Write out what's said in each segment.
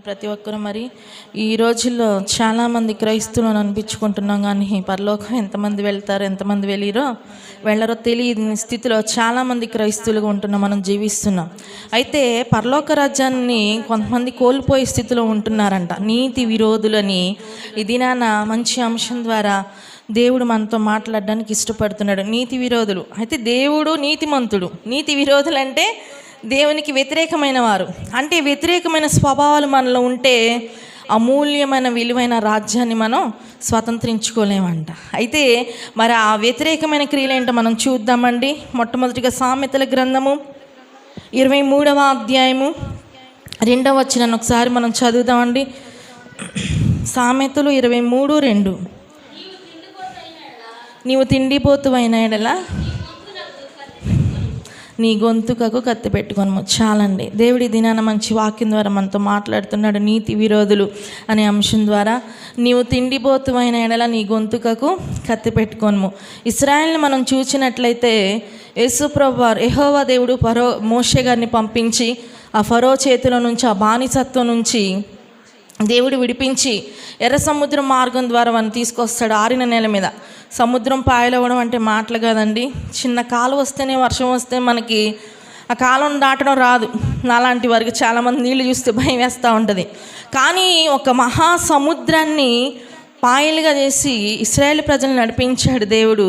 ప్రతి ఒక్కరు మరి ఈ రోజుల్లో చాలామంది క్రైస్తవులను అనిపించుకుంటున్నాం, కానీ పరలోకం ఎంతమంది వెళ్తారో ఎంతమంది వెళ్ళరో తెలియని స్థితిలో చాలామంది క్రైస్తవులుగా ఉంటున్నాం, మనం జీవిస్తున్నాం. అయితే పరలోక రాజ్యాన్ని కొంతమంది కోల్పోయే స్థితిలో ఉంటున్నారంట, నీతి విరోధులని. ఈ దినాన మంచి అంశం ద్వారా దేవుడు మనతో మాట్లాడడానికి ఇష్టపడుతున్నాడు. నీతి విరోధులు అయితే దేవుడు నీతిమంతుడు, నీతి విరోధులు అంటే దేవునికి వ్యతిరేకమైన వారు. అంటే వ్యతిరేకమైన స్వభావాలు మనలో ఉంటే అమూల్యమైన విలువైన రాజ్యాన్ని మనం స్వతంత్రించుకోలేమంట. అయితే మరి ఆ వ్యతిరేకమైన క్రియలు ఏంటో మనం చూద్దామండి. మొట్టమొదటిగా సామెతల గ్రంథము 23వ అధ్యాయము 2వ వచనాన్ని ఒకసారి మనం చదువుదామండి. సామెతలు 23:2. నీవు తిండిపోతువైన ఎడల నీ గొంతుకకు కత్తి పెట్టుకొను. చాలండి. దేవుడి దినాన మంచి వాక్యం ద్వారా మనతో మాట్లాడుతున్నాడు. నీతి విరోధులు అనే అంశం ద్వారా నీవు తిండిపోతువైన ఎడల నీ గొంతుకకు కత్తి పెట్టుకొను. ఇశ్రాయేలుని మనం చూసినట్లయితే యేసుప్రభువు యెహోవా దేవుడు మోషే గారిని పంపించి ఆ ఫరో చేతిలో నుంచి, ఆ బానిసత్వం నుంచి దేవుడు విడిపించి ఎర్ర సముద్రం మార్గం ద్వారా వాడిని తీసుకొస్తాడు. ఆరిన నేల మీద సముద్రం పాయలవ్వడం అంటే మాటలు కాదండి. చిన్న కాలు వస్తేనే, వర్షం వస్తే మనకి ఆ కాలం దాటడం రాదు. నాలాంటి వారికి చాలామంది నీళ్ళు చూస్తే భయం వేస్తూ ఉంటుంది. కానీ ఒక మహాసముద్రాన్ని పాయలుగా చేసి ఇశ్రాయేలు ప్రజలను నడిపించాడు దేవుడు.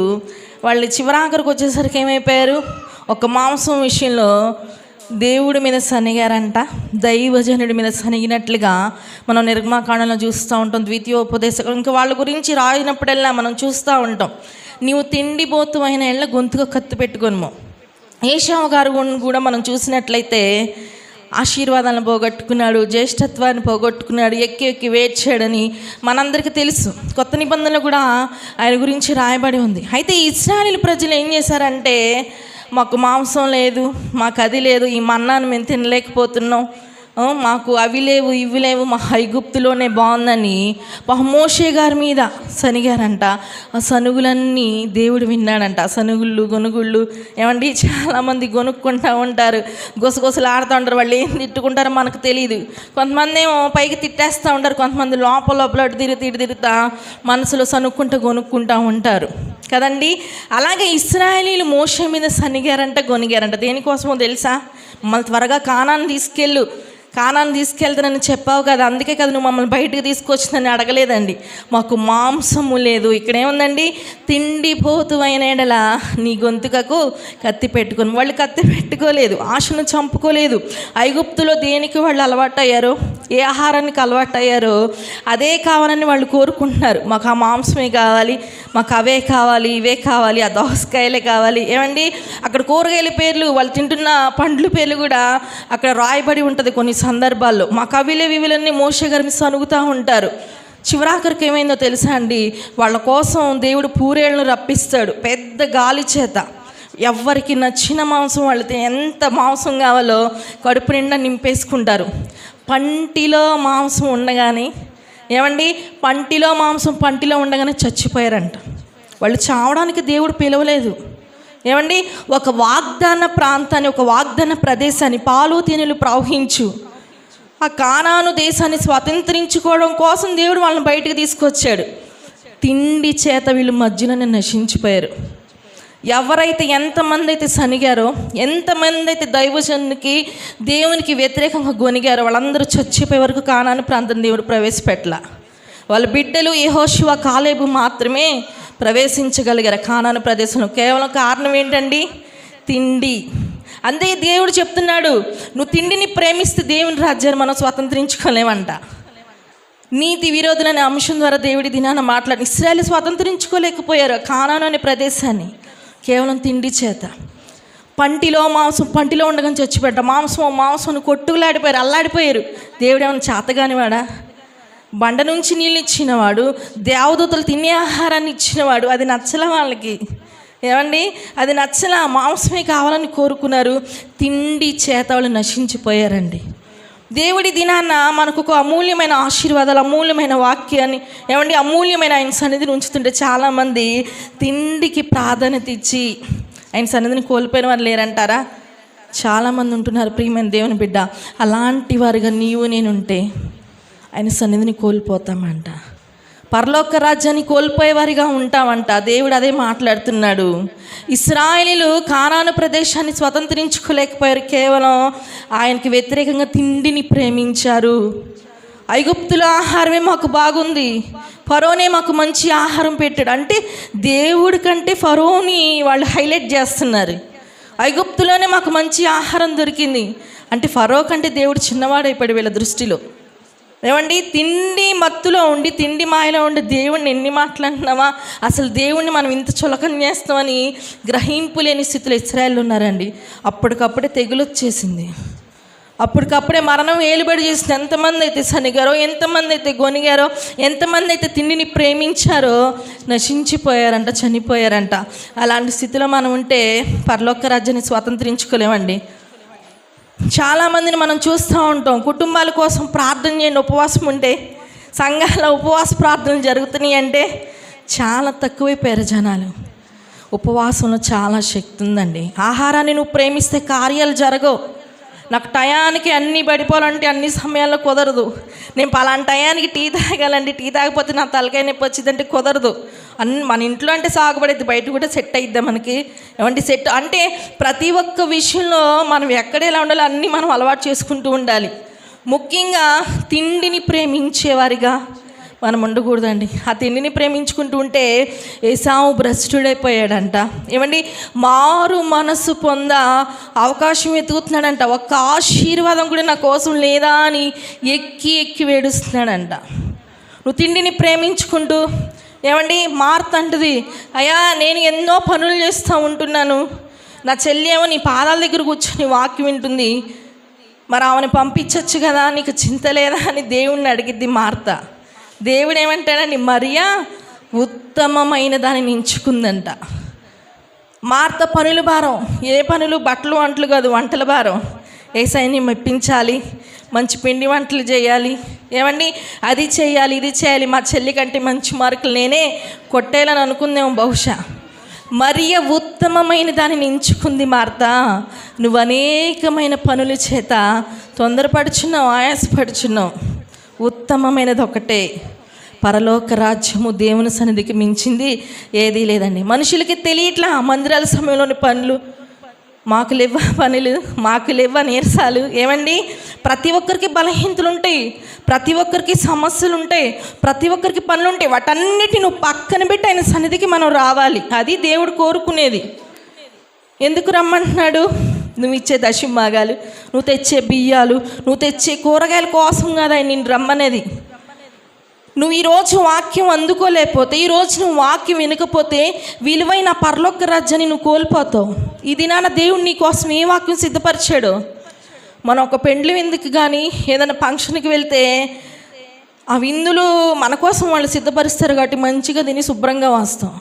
వాళ్ళు చివరాఖరికి వచ్చేసరికి ఏమైపోయారు? ఒక మాంసం విషయంలో దేవుడి మీద సనిగారంట, దైవజనుడి మీద సనిగినట్లుగా మనం నిర్గమాకాండంలో చూస్తూ ఉంటాం. ద్వితీయోపదేశం ఇంకా వాళ్ళ గురించి రాయినప్పుడల్లా మనం చూస్తూ ఉంటాం. నీవు తిండిపోతువైన ఎడల గొంతుకు కత్తి పెట్టుకొనుము. ఏశావు గారు కూడా మనం చూసినట్లయితే ఆశీర్వాదాలను పోగొట్టుకున్నాడు, జ్యేష్ఠత్వాన్ని పోగొట్టుకున్నాడు, ఎక్కి ఎక్కి వేడ్చాడని మనందరికీ తెలుసు. కొత్త నిబంధనలు కూడా ఆయన గురించి రాయబడి ఉంది. అయితే ఇశ్రాయేలు ప్రజలు ఏం చేశారంటే, మాకు మాంసం లేదు, మాకు అది లేదు, ఈ మన్నాను మేము తినలేకపోతున్నాం, మాకు అవి లేవు ఇవి లేవు, మా ఐగుప్తులోనే బాగుందని మోషే గారి మీద సనిగారంట. ఆ సనుగులన్నీ దేవుడు విన్నాడంట. ఆ సనుగుళ్ళు గొనుగుళ్ళు ఏమండి, చాలామంది గొనుక్కుంటూ ఉంటారు, గొసగొసలు ఆడుతూ ఉంటారు. వాళ్ళు ఏం తిట్టుకుంటారో మనకు తెలియదు. కొంతమంది ఏమో పైకి తిట్టేస్తూ ఉంటారు, కొంతమంది లోపల లోపల తిరుగుతా మనసులో సనుక్కుంటూ గొనుక్కుంటూ ఉంటారు కదండి. అలాగే ఇశ్రాయేలీలు మోషే మీద సనిగారంట, గొనిగారంట. దేనికోసమో తెలుసా? మమ్మల్ని త్వరగా కానాను తీసుకెళ్తానని చెప్పావు కదా, అందుకే కదా నువ్వు మమ్మల్ని బయటకు తీసుకొచ్చిందని అడగలేదండి. మాకు మాంసము లేదు. ఇక్కడేముందండి, తిండిపోతువైన ఎడల నీ గొంతుకకు కత్తి పెట్టుకొని. వాళ్ళు కత్తి పెట్టుకోలేదు, ఆశను చంపుకోలేదు. ఐగుప్తులో దేనికి వాళ్ళు అలవాటయ్యారో, ఏ ఆహారానికి అలవాటయ్యారో అదే కావాలని వాళ్ళు కోరుకుంటున్నారు. మాకు ఆ మాంసమే కావాలి, మాకు అవే కావాలి, ఇవే కావాలి, ఆ దోసకాయలే కావాలి. ఏమండి, అక్కడ కూరగాయల పేర్లు, వాళ్ళు తింటున్న పండ్ల పేర్లు కూడా అక్కడ రాయబడి ఉంటుంది. కొన్ని సందర్భాల్లో మా కవిలే వివిలన్నీ మోషే గారి మీద సనుగుతూ ఉంటారు. చివరాఖరికి ఏమైందో తెలుసా అండి, వాళ్ళ కోసం దేవుడు పూరేళ్ళను రప్పిస్తాడు పెద్ద గాలి చేత. ఎవరికి నచ్చిన మాంసం వాళ్ళతో ఎంత మాంసం కావాలో కడుపు నిండా నింపేసుకుంటారు. పంటిలో మాంసం ఉండగానే, ఏమండి, పంటిలో ఉండగానే చచ్చిపోయారంట. వాళ్ళు చావడానికి దేవుడు పిలవలేదు. ఏమండి, ఒక వాగ్దాన ప్రాంతాన్ని, ఒక వాగ్దాన ప్రదేశాన్ని, పాలు తేనెలు ప్రవహించు ఆ కానాను దేశాన్ని స్వతంత్రించుకోవడం కోసం దేవుడు వాళ్ళని బయటకు తీసుకొచ్చాడు. తిండి చేత వీళ్ళు మధ్యలోనే నశించిపోయారు. ఎవరైతే ఎంతమంది అయితే సనిగారో, ఎంతమంది అయితే దైవజనునికి దేవునికి వ్యతిరేకంగా గొనిగారో వాళ్ళందరూ చచ్చిపోయే వరకు కానాను ప్రాంతం దేవుడు ప్రవేశపెట్టల. వాళ్ళ బిడ్డలు యెహోషువ, కాలేబు మాత్రమే ప్రవేశించగలిగారు కానాను ప్రదేశంలో. కేవలం కారణం ఏంటండి? తిండి. అందుకే దేవుడు చెప్తున్నాడు, నువ్వు తిండిని ప్రేమిస్తే దేవుని రాజ్యాన్ని మనం స్వతంత్రించుకోలేమంట. నీతి విరోధులనే అంశం ద్వారా దేవుడి దినాన మాట్లాడి ఇశ్రాయేలు స్వతంత్రించుకోలేకపోయారు కానాను అనే ప్రదేశాన్ని కేవలం తిండి చేత. పంటిలో ఉండగానే చచ్చిపెట్ట మాంసం కొట్టుకులాడిపోయారు, అల్లాడిపోయారు. దేవుడు ఏమైనా చేతగానివాడా? బండ నుంచి నీళ్ళు ఇచ్చినవాడు, దేవదూతలు తినే ఆహారాన్ని ఇచ్చినవాడు. అది నచ్చల వాళ్ళకి. ఏమండి, అది నచ్చల. మాంసమే కావాలని కోరుకున్నారు. తిండి చేత వాళ్ళు నశించిపోయారండి. దేవుడి దినాన్న మనకు ఒక అమూల్యమైన ఆశీర్వాదాలు, అమూల్యమైన వాక్యాన్ని, ఏమండి, అమూల్యమైన ఆయన సన్నిధిని ఉంచుతుంటే చాలామంది తిండికి ప్రాధాన్యత ఇచ్చి ఆయన సన్నిధిని కోల్పోయిన వారు లేరంటారా? చాలామంది ఉంటున్నారు. ప్రియమైన దేవుని బిడ్డ, అలాంటి వారుగా నీవు నేనుంటే ఆయన సన్నిధిని కోల్పోతామంట. పరలోక రాజ్యాన్ని కోల్పోయేవారిగా ఉంటామంట. దేవుడు అదే మాట్లాడుతున్నాడు. ఇశ్రాయేలీయులు కానాను ప్రదేశాన్ని స్వతంత్రించుకోలేకపోయారు. కేవలం ఆయనకి వ్యతిరేకంగా తిండిని ప్రేమించారు. ఐగుప్తుల ఆహారమే మాకు బాగుంది, ఫరోనే మాకు మంచి ఆహారం పెట్టాడు అంటే దేవుడి కంటే ఫరోని వాళ్ళు హైలైట్ చేస్తున్నారు. ఐగుప్తులోనే మాకు మంచి ఆహారం దొరికింది అంటే ఫరో కంటే దేవుడు చిన్నవాడైపోయాడు వీళ్ళ దృష్టిలో. ఏమండి, తిండి మత్తులో ఉండి, తిండి మాయలో ఉండి దేవుడిని ఎన్ని మాట్లాడినావా, అసలు దేవుణ్ణి మనం ఇంత చులకన చేస్తామని గ్రహింపు లేని స్థితిలో ఇశ్రాయేలు ఉన్నారండి. అప్పటికప్పుడే తెగులు వచ్చేసింది. అప్పటికప్పుడే మరణం ఏలుబడి చేసింది. ఎంతమంది అయితే సనిగారో, ఎంతమంది అయితే గొనిగారో, ఎంతమంది అయితే తిండిని ప్రేమించారో నశించిపోయారంట, చనిపోయారంట. అలాంటి స్థితిలో మనం ఉంటే పరలోక రాజ్యాన్ని స్వతంత్రించుకోలేమండి. చాలామందిని మనం చూస్తూ ఉంటాం. కుటుంబాల కోసం ప్రార్థన చేయండి, ఉపవాసం ఉంటే సంఘాల ఉపవాస ప్రార్థనలు జరుగుతున్నాయి అంటే చాలా తక్కువైపోయారు జనాలు. ఉపవాసంలో చాలా శక్తి ఉందండి. ఆహారాన్ని నువ్వు ప్రేమిస్తే కార్యాలు జరగవు. నాకు టయానికి అన్నీ పడిపోవాలంటే అన్ని సమయాల్లో కుదరదు. నేను పలానా టయానికి టీ తాగాలండి, టీ తాగకపోతే నా తలకాయ నొప్పి వచ్చిందంటే కుదరదు. మన ఇంట్లో అంటే సాగుపడేది, బయట కూడా సెట్ అయిద్దా మనకి? ఏమంటే సెట్ అంటే ప్రతి ఒక్క విషయంలో మనం ఎక్కడ ఎలా ఉండాలో అన్నీ మనం అలవాటు చేసుకుంటూ ఉండాలి. ముఖ్యంగా తిండిని ప్రేమించేవారిగా మనం ఉండకూడదండి. ఆ తిండిని ప్రేమించుకుంటూ ఉంటే ఏసావు భ్రష్టుడైపోయాడంట. ఏమండి, మారు మనసు పొంద అవకాశం వెతుకుతున్నాడంట. ఒక్క ఆశీర్వాదం కూడా నా కోసం లేదా అని ఎక్కి వేడుస్తున్నాడంట. నువ్వు తిండిని ప్రేమించుకుంటూ, ఏమండి, మారుతంటది, అయ్యా నేను ఎన్నో పనులు చేస్తూ ఉంటున్నాను, నా చెల్లి ఏమో నీ పాదాల దగ్గర కూర్చొని వాక్యం వింటుంది, మరి ఆమెను పంపించవచ్చు కదా, నీకు చింత లేదా అని దేవుణ్ణి అడిగిద్ది మార్త. దేవుడు ఏమంటాడండి, మరియా ఉత్తమమైన దానిని ఎంచుకుందంట. మార్త పనుల భారం, ఏ పనులు? బట్టలు వంటలు కాదు, వంటల భారం. యేసయ్యని మెప్పించాలి, మంచి పిండి వంటలు చేయాలి, ఏమండి అది చేయాలి, ఇది చేయాలి, మా చెల్లి కంటే మంచి మార్కులు నేనే కొట్టేయాలని అనుకుందేమో బహుశా. మరియ ఉత్తమమైన దానిని ఎంచుకుంది మార్త. నువ్వు అనేకమైన పనుల చేత తొందరపడుచున్నావు, ఆయాసపడుచున్నావు. ఉత్తమమైనది ఒకటే, పరలోక రాజ్యము దేవుని సన్నిధికి మించింది ఏదీ లేదండి. మనుషులకి తెలియట్లా మందిరాల సమయంలోని పనులు, మాకు లేవా పనులు, మాకు లేవా నీరసాలు. ఏమండి, ప్రతి ఒక్కరికి బలహీనతలు ఉంటాయి, ప్రతి ఒక్కరికి సమస్యలు ఉంటాయి, ప్రతి ఒక్కరికి పనులు ఉంటాయి. వాటన్నిటి నువ్వు పక్కన పెట్టి ఆయన సన్నిధికి మనం రావాలి. అది దేవుడు కోరుకునేది. ఎందుకు రమ్మంటున్నాడు? నువ్వు ఇచ్చే దశమభాగాలు, నువ్వు తెచ్చే బియ్యాలు, నువ్వు తెచ్చే కూరగాయల కోసం కాదు ఆయన నిన్ను రమ్మనేది. నువ్వు ఈరోజు వాక్యం అందుకోలేకపోతే, ఈరోజు నువ్వు వాక్యం వినకపోతే విలువైన పరలోక రాజ్యాన్ని నువ్వు కోల్పోతావు. ఈ దినాన దేవుడు నీ కోసం ఏ వాక్యం సిద్ధపరిచాడు? మనం ఒక పెండ్లి విందుకి కానీ ఏదైనా ఫంక్షన్కి వెళ్తే ఆ విందులు మన కోసం వాళ్ళు సిద్ధపరుస్తారు కాబట్టి మంచిగా తిని శుభ్రంగా వస్తాం.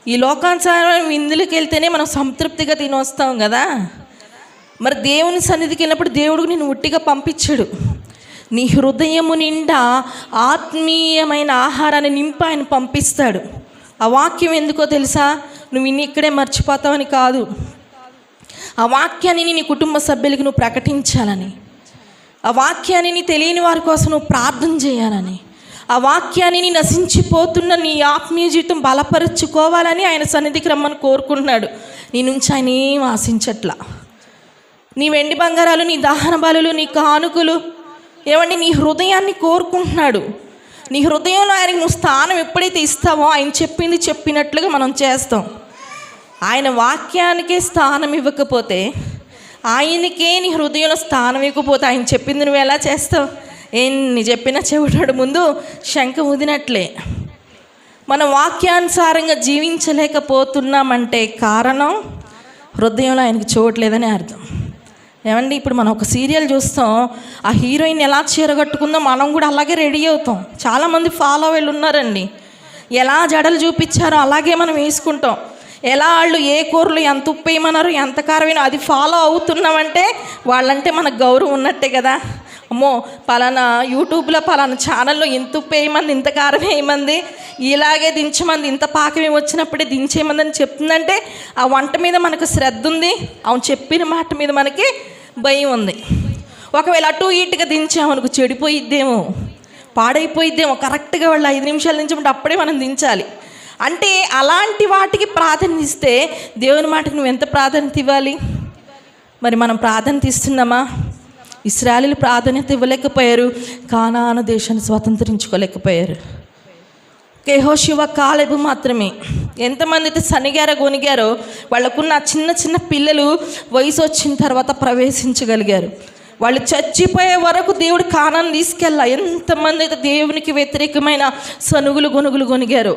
ఈ లోకానుసారం విందులకి వెళ్తేనే మనం సంతృప్తిగా తిని వస్తాం కదా. మరి దేవుని సన్నిధికి వెళ్ళినప్పుడు దేవుడు నేను ఉట్టిగా పంపించాడు. నీ హృదయము నిండా ఆత్మీయమైన ఆహారాన్ని నింపి ఆయన పంపిస్తాడు. ఆ వాక్యం ఎందుకో తెలుసా? నువ్వు ఇన్ని ఇక్కడే మర్చిపోతావని కాదు, ఆ వాక్యాన్ని నీ కుటుంబ సభ్యులకి నువ్వు ప్రకటించాలని, ఆ వాక్యాన్ని నీ తెలియని వారి కోసం నువ్వు ప్రార్థన చేయాలని, ఆ వాక్యాన్ని నీ నశించిపోతున్న నీ ఆత్మీయ జీవితం బలపరుచుకోవాలని ఆయన సన్నిధికి రమ్మని కోరుకుంటున్నాడు. నీ నుంచి ఆయన ఏం ఆశించట్లా. నీ వెండి బంగారాలు, నీ దహన బలులు, నీ కానుకలు, ఏమండి నీ హృదయాన్ని కోరుకుంటున్నాడు. నీ హృదయంలో ఆయనకి నువ్వు స్థానం ఎప్పుడైతే ఇస్తావో ఆయన చెప్పింది చెప్పినట్లుగా మనం చేస్తాం. ఆయన వాక్యానికే స్థానం ఇవ్వకపోతే, ఆయనకే నీ హృదయంలో స్థానం ఇవ్వకపోతే ఆయన చెప్పింది నువ్వు ఎలా చేస్తావు? ఎన్ని చెప్పినా చెవిటాడు ముందు శంఖ ఊదినట్లే. మనం వాక్యానుసారంగా జీవించలేకపోతున్నామంటే కారణం హృదయంలో ఆయనకి చూడలేదని అర్థం. ఏమండి, ఇప్పుడు మనం ఒక సీరియల్ చూస్తాం, ఆ హీరోయిన్ ఎలా చీర కట్టుకుందో మనం కూడా అలాగే రెడీ అవుతాం. చాలామంది ఫాలో అయ్యి ఉన్నారండి. ఎలా జడలు చూపించారో అలాగే మనం వేసుకుంటాం. ఎలా వాళ్ళు ఏ కూరలు ఎంత ఉప్పు వేయమన్నారు, ఎంత కారం వేయమో అది ఫాలో అవుతున్నామంటే వాళ్ళంటే మనకు గౌరవం ఉన్నట్టే కదా. అమ్మో పలానా యూట్యూబ్లో పలానా ఛానల్లో ఇంత ఉప్పు వేయమంది, ఇంత కారం వేయమంది, ఇలాగే దించమంది, ఇంత పాకమే వచ్చినప్పుడే దించేయమంది అని చెప్తుందంటే ఆ వంట మీద మనకు శ్రద్ధ ఉంది. అవును, చెప్పిన మాట మీద మనకి భయం ఉంది. ఒకవేళ అటు ఇటుగా దించామనుకో చెడిపోయిద్దేమో, పాడైపోయిద్దేమో. కరెక్ట్గా వాళ్ళు 5 నిమిషాలు దించమంటే అప్పుడే మనం దించాలి. అంటే అలాంటి వాటికి ప్రాధాన్యత ఇస్తే దేవుని మాటకి నువ్వు ఎంత ప్రాధాన్యత ఇవ్వాలి? మరి మనం ప్రాధాన్యత ఇస్తున్నామా? ఇశ్రాయేలీయులు ప్రాధాన్యత ఇవ్వలేకపోయారు, కానాను దేశాన్ని స్వతంత్రించుకోలేకపోయారు. యెహోషువ, కాలేబు మాత్రమే. ఎంతమంది అయితే సనిగారో గొనిగారో వాళ్ళకున్న చిన్న చిన్న పిల్లలు వయసు వచ్చిన తర్వాత ప్రవేశించగలిగారు. వాళ్ళు చచ్చిపోయే వరకు దేవుడు కానాను తీసుకెళ్ళా. ఎంతమంది అయితే దేవునికి వ్యతిరేకమైన సనుగులు గొనుగులు గొనిగారు.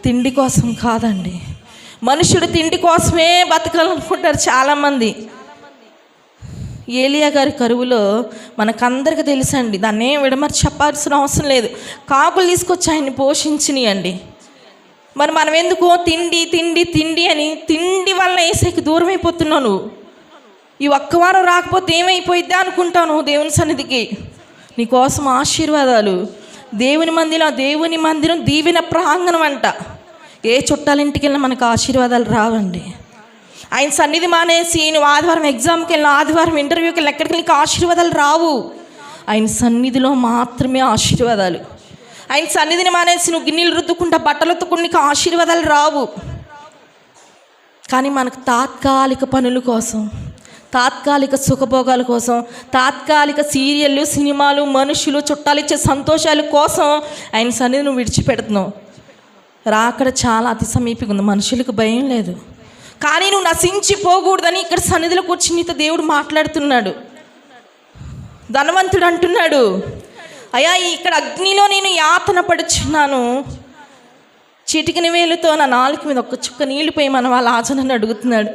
తిండి కోసం కాదండి, మనుషుడు తిండి కోసమే బతకాలనుకుంటారు చాలామంది. ఏలియా గారి కరువులో మనకందరికీ తెలుసండి, దాన్ని ఏం విడమర్చి చెప్పాల్సిన అవసరం లేదు. కాకులు తీసుకొచ్చి ఆయన్ని పోషించినాయండి. మరి మనం ఎందుకు తిండి తిండి తిండి అని తిండి వలన యేసయ్యకి దూరం అయిపోతున్నావు. నువ్వు ఈ ఒక్క వారం రాకపోతే ఏమైపోయిద్దా అనుకుంటాను. దేవుని సన్నిధికి నీకోసం ఆశీర్వాదాలు. దేవుని మందిరం దీవెన ప్రాంగణం అంట. ఏ చుట్టాలింటికి వెళ్ళినా మనకు ఆశీర్వాదాలు రావండి. ఆయన సన్నిధి మానేసి నువ్వు ఆదివారం ఎగ్జామ్కి వెళ్ళిన, ఆదివారం ఇంటర్వ్యూకి వెళ్ళిన, ఎక్కడికి నీకు ఆశీర్వాదాలు రావు. ఆయన సన్నిధిలో మాత్రమే ఆశీర్వాదాలు. ఆయన సన్నిధిని మానేసి నువ్వు గిన్నెలు రుద్దుకుంటా, బట్టలు ఉత్తుకుంటా, నీకు ఆశీర్వాదాలు రావు. కానీ మనకు తాత్కాలిక పనుల కోసం, తాత్కాలిక సుఖభోగాల కోసం, తాత్కాలిక సీరియళ్ళు, సినిమాలు, మనుషులు, చుట్టాలు ఇచ్చే సంతోషాల కోసం ఆయన సన్నిధిని నువ్వు విడిచిపెడుతున్నావు. రాకడ చాలా అతి సమీపంగా ఉంది. మనుషులకు భయం లేదు, కానీ నువ్వు నశించిపోకూడదని ఇక్కడ సన్నిధిలో కూర్చుని నీతో దేవుడు మాట్లాడుతున్నాడు. ధనవంతుడు అంటున్నాడు, అయ్యా ఇక్కడ అగ్నిలో నేను యాతన పడుచున్నాను, చిటికిన వేలుతో నా నాలుక మీద ఒక్క చుక్క నీళ్లు పోయి మన వాళ్ళ ఆచనని అడుగుతున్నాడు.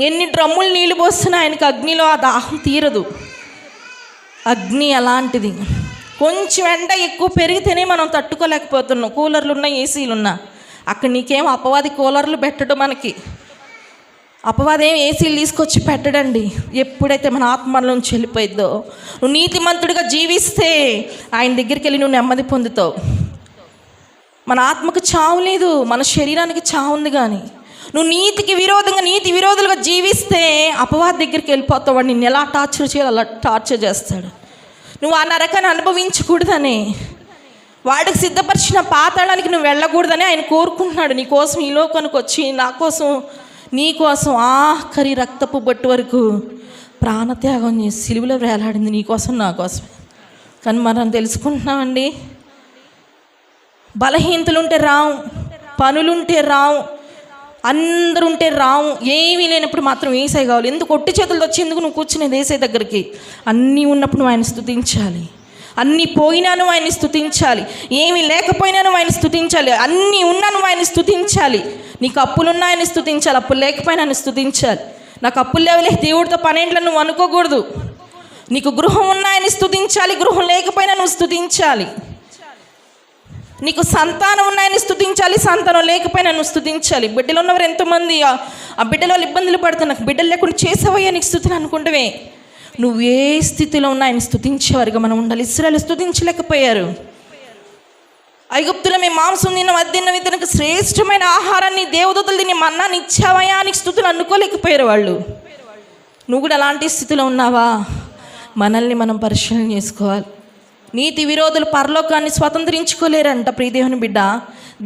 ఎన్ని డ్రమ్ములు నీళ్ళు పోస్తున్నా ఆయనకు అగ్నిలో ఆ దాహం తీరదు. అగ్ని అలాంటిది. కొంచెం ఎండ ఎక్కువ పెరిగితేనే మనం తట్టుకోలేకపోతున్నాం. కూలర్లు ఉన్నా, ఏసీలు ఉన్నా. అక్కడ నీకేం అపవాది కూలర్లు పెట్టడు. మనకి అపవాదేం ఏసీలు తీసుకొచ్చి పెట్టడండి. ఎప్పుడైతే మన ఆత్మలోంచి వెళ్ళిపోయిద్దో, నువ్వు నీతిమంతుడిగా జీవిస్తే ఆయన దగ్గరికి వెళ్ళి నువ్వు నెమ్మది పొందుతావు. మన ఆత్మకు చావు లేదు, మన శరీరానికి చావు ఉంది. కానీ నువ్వు నీతి విరోధులుగా జీవిస్తే అపవాది దగ్గరికి వెళ్ళిపోతావు. వాడు నిన్ను ఎలా టార్చర్ చేయాలి అలా టార్చర్ చేస్తాడు. నువ్వు ఆ నరకాన్ని అనుభవించకూడదని, వాడికి సిద్ధపరిచిన పాతాళానికి నువ్వు వెళ్ళకూడదని ఆయన కోరుకుంటున్నాడు. నీ కోసం ఈ లోకానికి వచ్చి నా కోసం, నీ కోసం ఆఖరి రక్తపు బొట్టు వరకు ప్రాణత్యాగం చేసి సిలువలో వేలాడింది నీ కోసం, నా కోసం. కానీ మనం తెలుసుకుంటున్నామండి, బలహీనతలుంటే రావు, పనులుంటే రావు, అందరుంటే రావు. ఏమీ లేనప్పుడు మాత్రం యేసయ్య కావాలి. ఎందుకు ఒట్టి చేతులతో వచ్చి ఎందుకు నువ్వు కూర్చునేది యేసయ్య దగ్గరికి? అన్నీ ఉన్నప్పుడు నువ్వు ఆయన స్తుతించాలి. అన్నీ పోయినా నువ్వు ఆయన్ని స్తుతించాలి. ఏమీ లేకపోయినా నువ్వు ఆయన స్తుతించాలి. అన్నీ ఉన్నా నువ్వు ఆయన స్తుతించాలి. నీకు అప్పులున్నా ఆయన స్తుతించాలి, అప్పులు లేకపోయినా ఆయన స్తుతించాలి. నాకు అప్పులు లేవలే, దేవుడితో పనేంట్లో నువ్వు అనుకోకూడదు. నీకు గృహం ఉన్నా ఆయన స్తుతించాలి, గృహం లేకపోయినా నువ్వు స్తుతించాలి. నీకు సంతానం ఉన్నాయని స్తుతించాలి, సంతానం లేకపోయినా నువ్వు స్తుతించాలి. బిడ్డలు ఉన్నవారు ఎంతోమంది ఆ బిడ్డల వాళ్ళు ఇబ్బందులు పడుతున్నారు. బిడ్డలు లేకుండా చేసావయ్యా నీకు స్తుతిని అనుకుంటవే. నువ్వు ఏ స్థితిలో ఉన్నా ఆయన స్తుతించేవారుగా మనం ఉండాలి. ఇశ్రాయేలు స్తుతించలేకపోయారు. ఐగుప్తులో మేము మాంసం తిన్నాం, అది తిన్నాం, ఇతనికి శ్రేష్టమైన ఆహారాన్ని దేవదూతలు తిని మన్నాన్ని ఇచ్చావయ్యా నీకు స్తుతిని అనుకోలేకపోయారు వాళ్ళు. నువ్వు కూడా అలాంటి స్థితిలో ఉన్నావా? మనల్ని మనం పరిశీలన చేసుకోవాలి. నీతి విరోధులు పరలోకాన్ని స్వతంత్రించుకోలేరంట. ప్రియదేవుని బిడ్డ,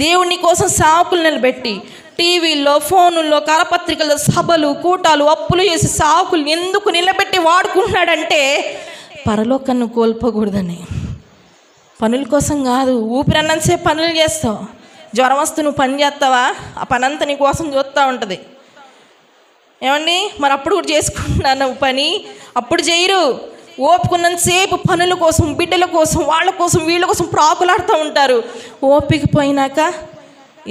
దేవుని కోసం సాకులు నిలబెట్టి టీవీల్లో, ఫోనుల్లో, కరపత్రికల్లో, సభలు, కూటాలు, అప్పులు చేసి సాకులు ఎందుకు నిలబెట్టి వాడుకుంటున్నాడంటే పరలోకాన్ని కోల్పోకూడదని. పనుల కోసం కాదు. ఊపిరన్నంతసేపు పనులు చేస్తావు. జ్వరం వస్తే నువ్వు పని చేస్తావా? ఆ పని అంతా నీ కోసం చూస్తూ ఉంటుంది. ఏమండి, మరి అప్పుడు కూడా చేసుకుంటున్నాను నువ్వు పని? అప్పుడు చేయరు. ఓపికన్నంతసేపు పనుల కోసం, బిడ్డల కోసం, వాళ్ళ కోసం, వీళ్ళ కోసం ప్రాకులాడుతూ ఉంటారు. ఓపిక పోయినాక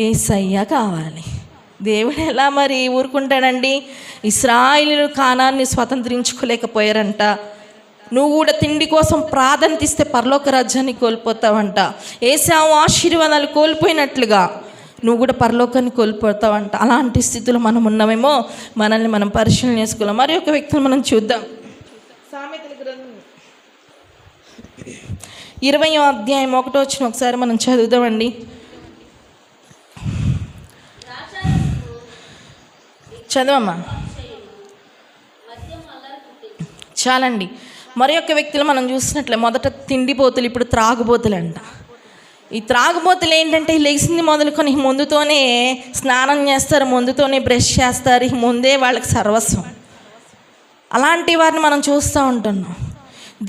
యేసయ్య కావాలి. దేవుడు ఎలా మరి ఊరుకుంటాడండి? ఇశ్రాయేలీయులు కానాన్ని స్వతంత్రించుకోలేకపోయారంట. నువ్వు కూడా తిండి కోసం ప్రాధాన్యత ఇస్తే పరలోక రాజ్యాన్ని కోల్పోతావంట. ఏశావు ఆశీర్వాదాలు కోల్పోయినట్లుగా నువ్వు కూడా పరలోకాన్ని కోల్పోతావంట. అలాంటి స్థితిలో మనం ఉన్నామేమో, మనల్ని మనం పరిశీలన చేసుకోవాలి. మరి ఒక వ్యక్తిని మనం చూద్దాం. సామెతల గ్రంథం 20వ అధ్యాయం 1వ వచనం ఒకసారి మనం చదువుదామండి. చదవమ్మా. చాలండి. మరి ఒక వ్యక్తులు మనం చూసినట్లే, మొదట తిండిపోతులు, ఇప్పుడు త్రాగుబోతులు అంట. ఈ త్రాగుబోతులు ఏంటంటే లేచింది మొదలుకొని ముందుతోనే స్నానం చేస్తారు, ముందుతోనే బ్రష్ చేస్తారు, ముందే వాళ్ళకి సర్వస్వం. అలాంటి వారిని మనం చూస్తూ ఉంటున్నాం.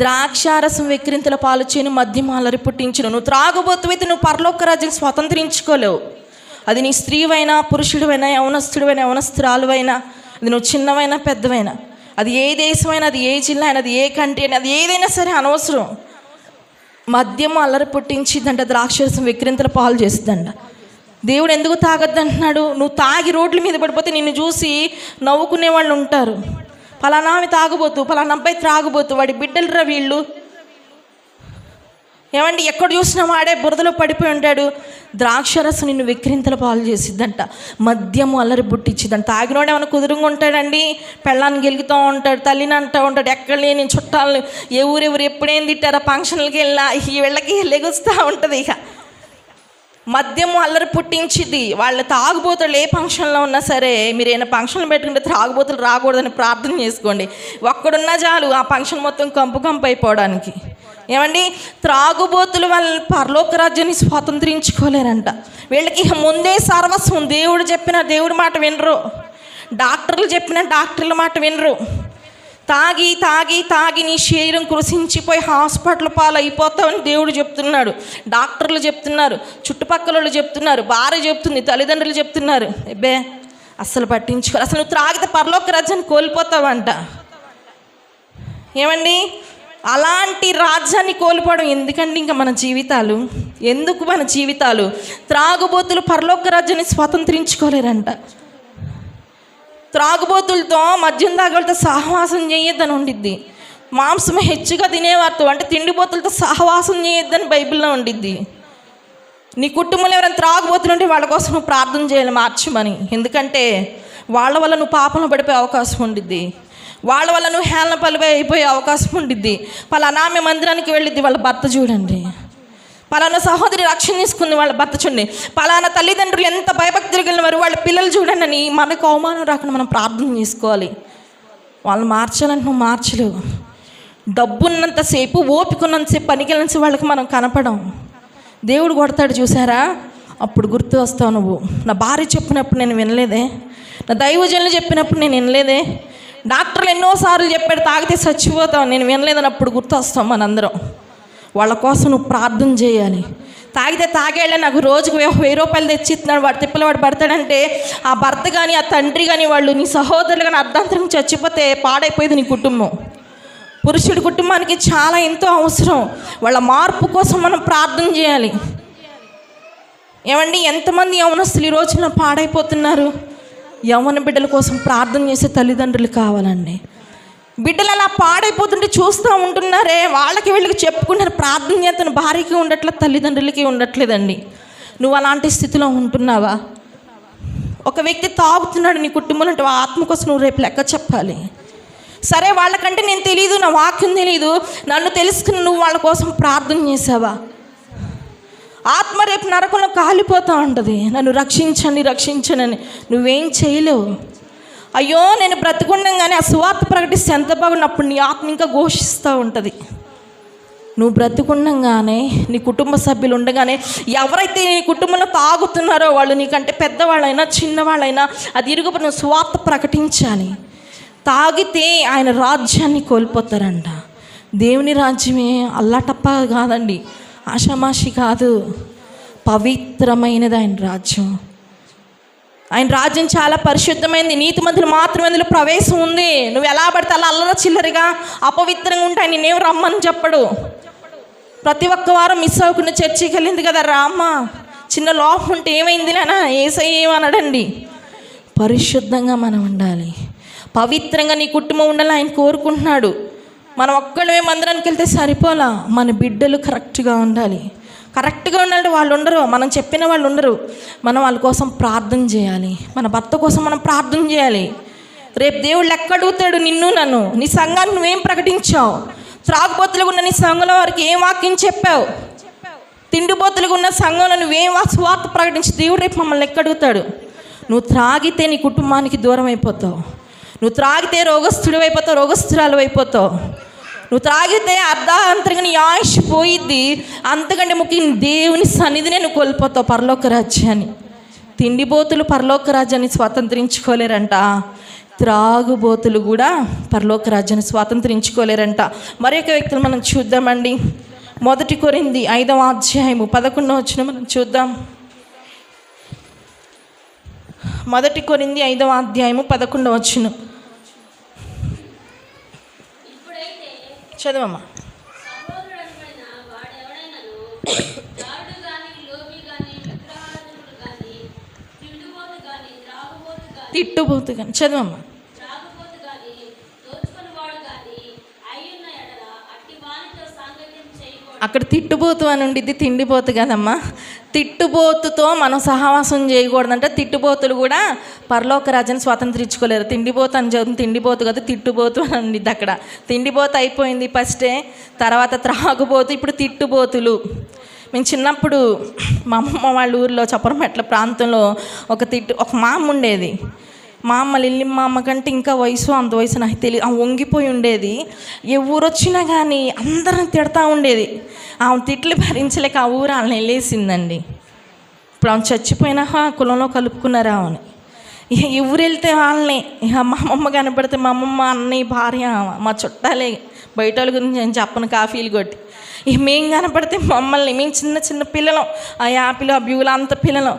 ద్రాక్షారసం వెక్కిరింతల పాలు చేయను, మద్యం అల్లరి పుట్టించును. నువ్వు త్రాగుబోతువైతే నువ్వు పరలోక రాజ్యం స్వతంత్రించుకోలేవు. అది నీ స్త్రీవైనా, పురుషుడివైనా, యవనస్తుడివైనా, యవనస్తురాలువైనా, అది నువ్వు చిన్నవైనా పెద్దవైనా, అది ఏ దేశమైనా, అది ఏ జిల్లా అయినా, అది ఏ కంట్రీ అయినా, అది ఏదైనా సరే అనవసరం. మద్యం అల్లరి పుట్టించిద్దంట, ద్రాక్షరసం వెక్కిరింతల పాలు చేస్తుందంట. దేవుడు ఎందుకు తాగొద్దంటున్నాడు? నువ్వు తాగి రోడ్ల మీద పడిపోతే నిన్ను చూసి నవ్వుకునే వాళ్ళు ఉంటారు. పలానా ఆమె తాగుబోతు, పలానా అబ్బాయి త్రాగుబోతు, వాడి బిడ్డలరా వీళ్ళు. ఏమండి, ఎక్కడ చూసినా వాడే బురదలో పడిపోయి ఉంటాడు. ద్రాక్షరసం నిన్ను వెక్కిరింతల పాలు చేసిద్దంట, మద్యము అల్లరి పుట్టించిద్దంట. తాగినోడు ఏమైనా కుదురుగా ఉంటాడండి? పెళ్ళాన్ని గెలుగుతూ ఉంటాడు, తల్లిని అంటూ ఉంటాడు, ఎక్కడ లేని చుట్టాలను ఎవరెవరు ఎప్పుడేం తిట్టారా, ఫంక్షన్లకి వెళ్ళినా ఈ వీళ్ళకి లెగుస్తూ ఉంటుంది. ఇక మద్యము అల్లరి పుట్టించిద్ది. వాళ్ళు తాగుబోతులు ఏ ఫంక్షన్లో ఉన్నా సరే, మీరు ఏమైనా ఫంక్షన్లు పెట్టుకుంటే త్రాగుబోతులు రాకూడదని ప్రార్థన చేసుకోండి. ఒక్కడున్నా చాలు ఆ ఫంక్షన్ మొత్తం కంపు అయిపోవడానికి. ఏమండి, త్రాగుబోతులు వాళ్ళు పరలోక రాజ్యాన్ని స్వాతంత్రించుకోలేరంట. వీళ్ళకి ముందే సర్వస్వం. దేవుడు చెప్పిన దేవుడి మాట వినరు, డాక్టర్లు చెప్పిన డాక్టర్ల మాట వినరు. తాగి తాగి తాగి నీ శరీరం కృషించిపోయి హాస్పిటల్ పాలు అయిపోతావని దేవుడు చెప్తున్నాడు, డాక్టర్లు చెప్తున్నారు, చుట్టుపక్కల వాళ్ళు చెప్తున్నారు, భార్య చెప్తుంది, తల్లిదండ్రులు చెప్తున్నారు. అబ్బే అస్సలు పట్టించుకోరు. అసలు నువ్వు త్రాగితే పరలోక రాజ్యాన్ని కోల్పోతావంట. ఏమండి, అలాంటి రాజ్యాన్ని కోల్పోవడం ఎందుకండి? ఇంకా మన జీవితాలు ఎందుకు? మన జీవితాలు త్రాగుబోతులు పరలోక రాజ్యాన్ని స్వతంత్రించుకోలేరంట. త్రాగుబోతులతో, మద్యం తాగులతో సహవాసం చేయొద్దని ఉండిద్ది. మాంసం హెచ్చుగా తినేవారితో, అంటే తిండిబోతులతో సహవాసం చేయొద్దని బైబిల్లో ఉండిద్ది. నీ కుటుంబంలో ఎవరైనా త్రాగుబోతులు ఉంటే వాళ్ళ కోసం నువ్వు ప్రార్థన చేయాలి మార్చమని. ఎందుకంటే వాళ్ళ వల్ల నువ్వు పాపంలో పడిపోయే అవకాశం ఉండిద్ది, వాళ్ళ వల్ల నువ్వు హేళన పలిపై అయిపోయే అవకాశం ఉండిద్ది. పలానా ఆమె మందిరానికి వెళ్ళిద్ది, వాళ్ళ భర్త చూడండి. పలానా సహోదరి రక్షణ తీసుకుంది, వాళ్ళ భర్త చూడండి. పలానా తల్లిదండ్రులు ఎంత భయభక్తులు కలిగిన వారు, వాళ్ళ పిల్లలు చూడండి అని మనకు అవమానం రాకుండా మనం ప్రార్థన చేసుకోవాలి. వాళ్ళు మార్చాలని నువ్వు మార్చలేవు. డబ్బున్నంతసేపు, ఓపిక ఉన్నంతసేపు, పనికినంతసేపు వాళ్ళకి మనం కనపడం. దేవుడు కొడతాడు చూసారా, అప్పుడు గుర్తు వస్తావు నువ్వు. నా భార్య చెప్పినప్పుడు నేను వినలేదే, నా దైవజనులు చెప్పినప్పుడు నేను వినలేదే, డాక్టర్లు ఎన్నోసార్లు చెప్పాడు తాగితే చచ్చిపోతావు, నేను వినలేదని అప్పుడు గుర్తు వస్తాం మనందరం. వాళ్ళ కోసం నువ్వు ప్రార్థన చేయాలి. తాగితే తాగేళ్ళే నాకు రోజుకు 1000 రూపాయలు తెచ్చిస్తున్నాడు, వాడు తిప్పలు వాడు పడతాడంటే ఆ భర్త కానీ, ఆ తండ్రి కానీ, వాళ్ళు నీ సహోదరులు కానీ అర్ధాంతరం చచ్చిపోతే పాడైపోయేది నీ కుటుంబం. పురుషుడి కుటుంబానికి చాలా ఎంతో అవసరం. వాళ్ళ మార్పు కోసం మనం ప్రార్థన చేయాలి. ఏమండి, ఎంతమంది యవనస్తులు ఈ రోజున పాడైపోతున్నారు? యవన బిడ్డల కోసం ప్రార్థన చేసే తల్లిదండ్రులు కావాలండి. బిడ్డలు అలా పాడైపోతుంటే చూస్తూ ఉంటున్నారే, వాళ్ళకి వీళ్ళకి చెప్పుకుంటారు, ప్రార్థన చేస్తున్న భార్యకి ఉండట్లేదు, తల్లిదండ్రులకి ఉండట్లేదండి. నువ్వు అలాంటి స్థితిలో ఉంటున్నావా? ఒక వ్యక్తి తాగుతున్నాడు నీ కుటుంబంలో అంటే ఆత్మ కోసం నువ్వు రేపు లెక్క చెప్పాలి. సరే, వాళ్ళకంటే నేను తెలియదు, నా వాక్యం తెలియదు, నన్ను తెలుసుకుని నువ్వు వాళ్ళ కోసం ప్రార్థన చేసావా? ఆత్మ రేపు నరకంలో కాలిపోతూ ఉంటుంది, నన్ను రక్షించండి రక్షించనని. నువ్వేం చేయలేవు. అయ్యో నేను బ్రతికుండగానే ఆ సువార్త ప్రకటిస్తే ఎంత బాగున్నప్పుడు నీ ఆత్మ ఇంకా ఘోషిస్తూ ఉంటుంది. నువ్వు బ్రతికుండగానే, నీ కుటుంబ సభ్యులు ఉండగానే, ఎవరైతే నీ కుటుంబంలో తాగుతున్నారో వాళ్ళు నీకంటే పెద్దవాళ్ళైనా చిన్నవాళ్ళైనా అది ఇరుగుపడి నువ్వు సువార్త ప్రకటించాలి. తాగితే ఆయన రాజ్యాన్ని కోల్పోతారంట. దేవుని రాజ్యమే అల్లాటప్ప కాదండి, ఆషామాషి కాదు, పవిత్రమైనది ఆయన రాజ్యం. ఆయన రాజ్యం చాలా పరిశుద్ధమైంది, నీతిమంతులు మాత్రమే అందులో ప్రవేశం ఉంది. నువ్వు ఎలా పడితే అలా అల్లర చిల్లరిగా అపవిత్రంగా ఉంటాయి, నేనేం రమ్మని చెప్పడు. ప్రతి ఒక్క వారం మిస్ అవ్వకుండా చర్చికి వెళ్ళింది కదా, రామ్మ చిన్న లోపం ఉంటే ఏమైంది నాన్న, ఏసయ్య ఏమనడండి. పరిశుద్ధంగా మనం ఉండాలి, పవిత్రంగా నీ కుటుంబం ఉండాలి ఆయన కోరుకుంటున్నాడు. మనం ఒక్కళ్ళమే మందిరానికి వెళ్తే సరిపోలా, మన బిడ్డలు కరెక్ట్గా ఉండాలి. కరెక్ట్గా ఉండాలంటే వాళ్ళు ఉండరు, మనం చెప్పిన వాళ్ళు ఉండరు. మనం వాళ్ళ కోసం ప్రార్థన చేయాలి, మన భర్త కోసం మనం ప్రార్థన చేయాలి. రేపు దేవుడు లెక్క అడుగుతాడు నిన్ను నన్ను. నీ సంఘాన్ని నువ్వేం ప్రకటించావు? త్రాగుబోతులుగా ఉన్న నీ సంఘంలో వారికి ఏం వాక్యం చెప్పావు? తిండిబోతులుగా ఉన్న సంఘంలో నువ్వేం స్వార్థ ప్రకటించి దేవుడు రేపు మమ్మల్ని లెక్క అడుగుతాడు. నువ్వు త్రాగితే నీ కుటుంబానికి దూరం అయిపోతావు, నువ్వు త్రాగితే రోగస్తుడు అయిపోతావు, రోగస్తురాలు అయిపోతావు. నువ్వు త్రాగితే అర్ధాంతరంగా నీ ఆయుష్ పోయిద్ది. అంతకంటే ముఖ్యం దేవుని సన్నిధినే నువ్వు కోల్పోతావు, పరలోక రాజ్యాన్ని. తిండిబోతులు పరలోక రాజ్యాన్ని స్వాతంత్రించుకోలేరంట, త్రాగుబోతులు కూడా పరలోక రాజ్యాన్ని స్వాతంత్రించుకోలేరంట. మరి ఒక వ్యక్తులు మనం చూద్దామండి. 1 కొరింథీ 5వ అధ్యాయము 11వ వచనం మనం చూద్దాం. 1 కొరింథీ 5వ అధ్యాయము 11వ వచనం చదవమ్మా. తిట్టుబోతు కానీ చదవమ్మా. అక్కడ తిట్టుబోతు అని ఉండిద్ది, తిండిపోతు కదమ్మా. తిట్టుబోతుతో మనం సహవాసం చేయకూడదంటే. తిట్టుబోతులు కూడా పరలోక రాజ్యాన్ని స్వాతంత్రించుకోలేరు. తిండిపోతు అని చదువుతుంది, తిండిపోతు కదా తిట్టుబోతు అని ఉండిద్ది. అక్కడ తిండిపోతు అయిపోయింది ఫస్టే, తర్వాత త్రాగుబోతు, ఇప్పుడు తిట్టుబోతులు. మేము చిన్నప్పుడు మా అమ్మమ్మ వాళ్ళ ఊరిలో చప్పరమెట్ల ప్రాంతంలో ఒక మామ ఉండేది. మా అమ్మ లిల్లి మా అమ్మ కంటే ఇంకా అంత వయసు నాకు తెలియదు. ఆమె వంగిపోయి ఉండేది. ఏ ఊరు వచ్చినా కానీ అందరిని తిడతా ఉండేది. ఆమె తిట్లు భరించలేక ఆ ఊరు వాళ్ళని వెళ్ళేసిందండి. ఇప్పుడు ఆమె చచ్చిపోయినా కులంలో కలుపుకున్నారా అని. ఈ ఊరు వెళ్తే వాళ్ళని మా అమ్మమ్మ కనపడితే మా అమ్మమ్మ, అన్నయ్య, భార్య, మా చుట్టాలే, బయట వాళ్ళ గురించి నేను చెప్పను కాఫీలు కొట్టి. మేము కనపడితే మమ్మల్ని, మేము చిన్న చిన్న పిల్లలం, ఆ యాపిలు, ఆ బ్యూలు అంత పిల్లలం.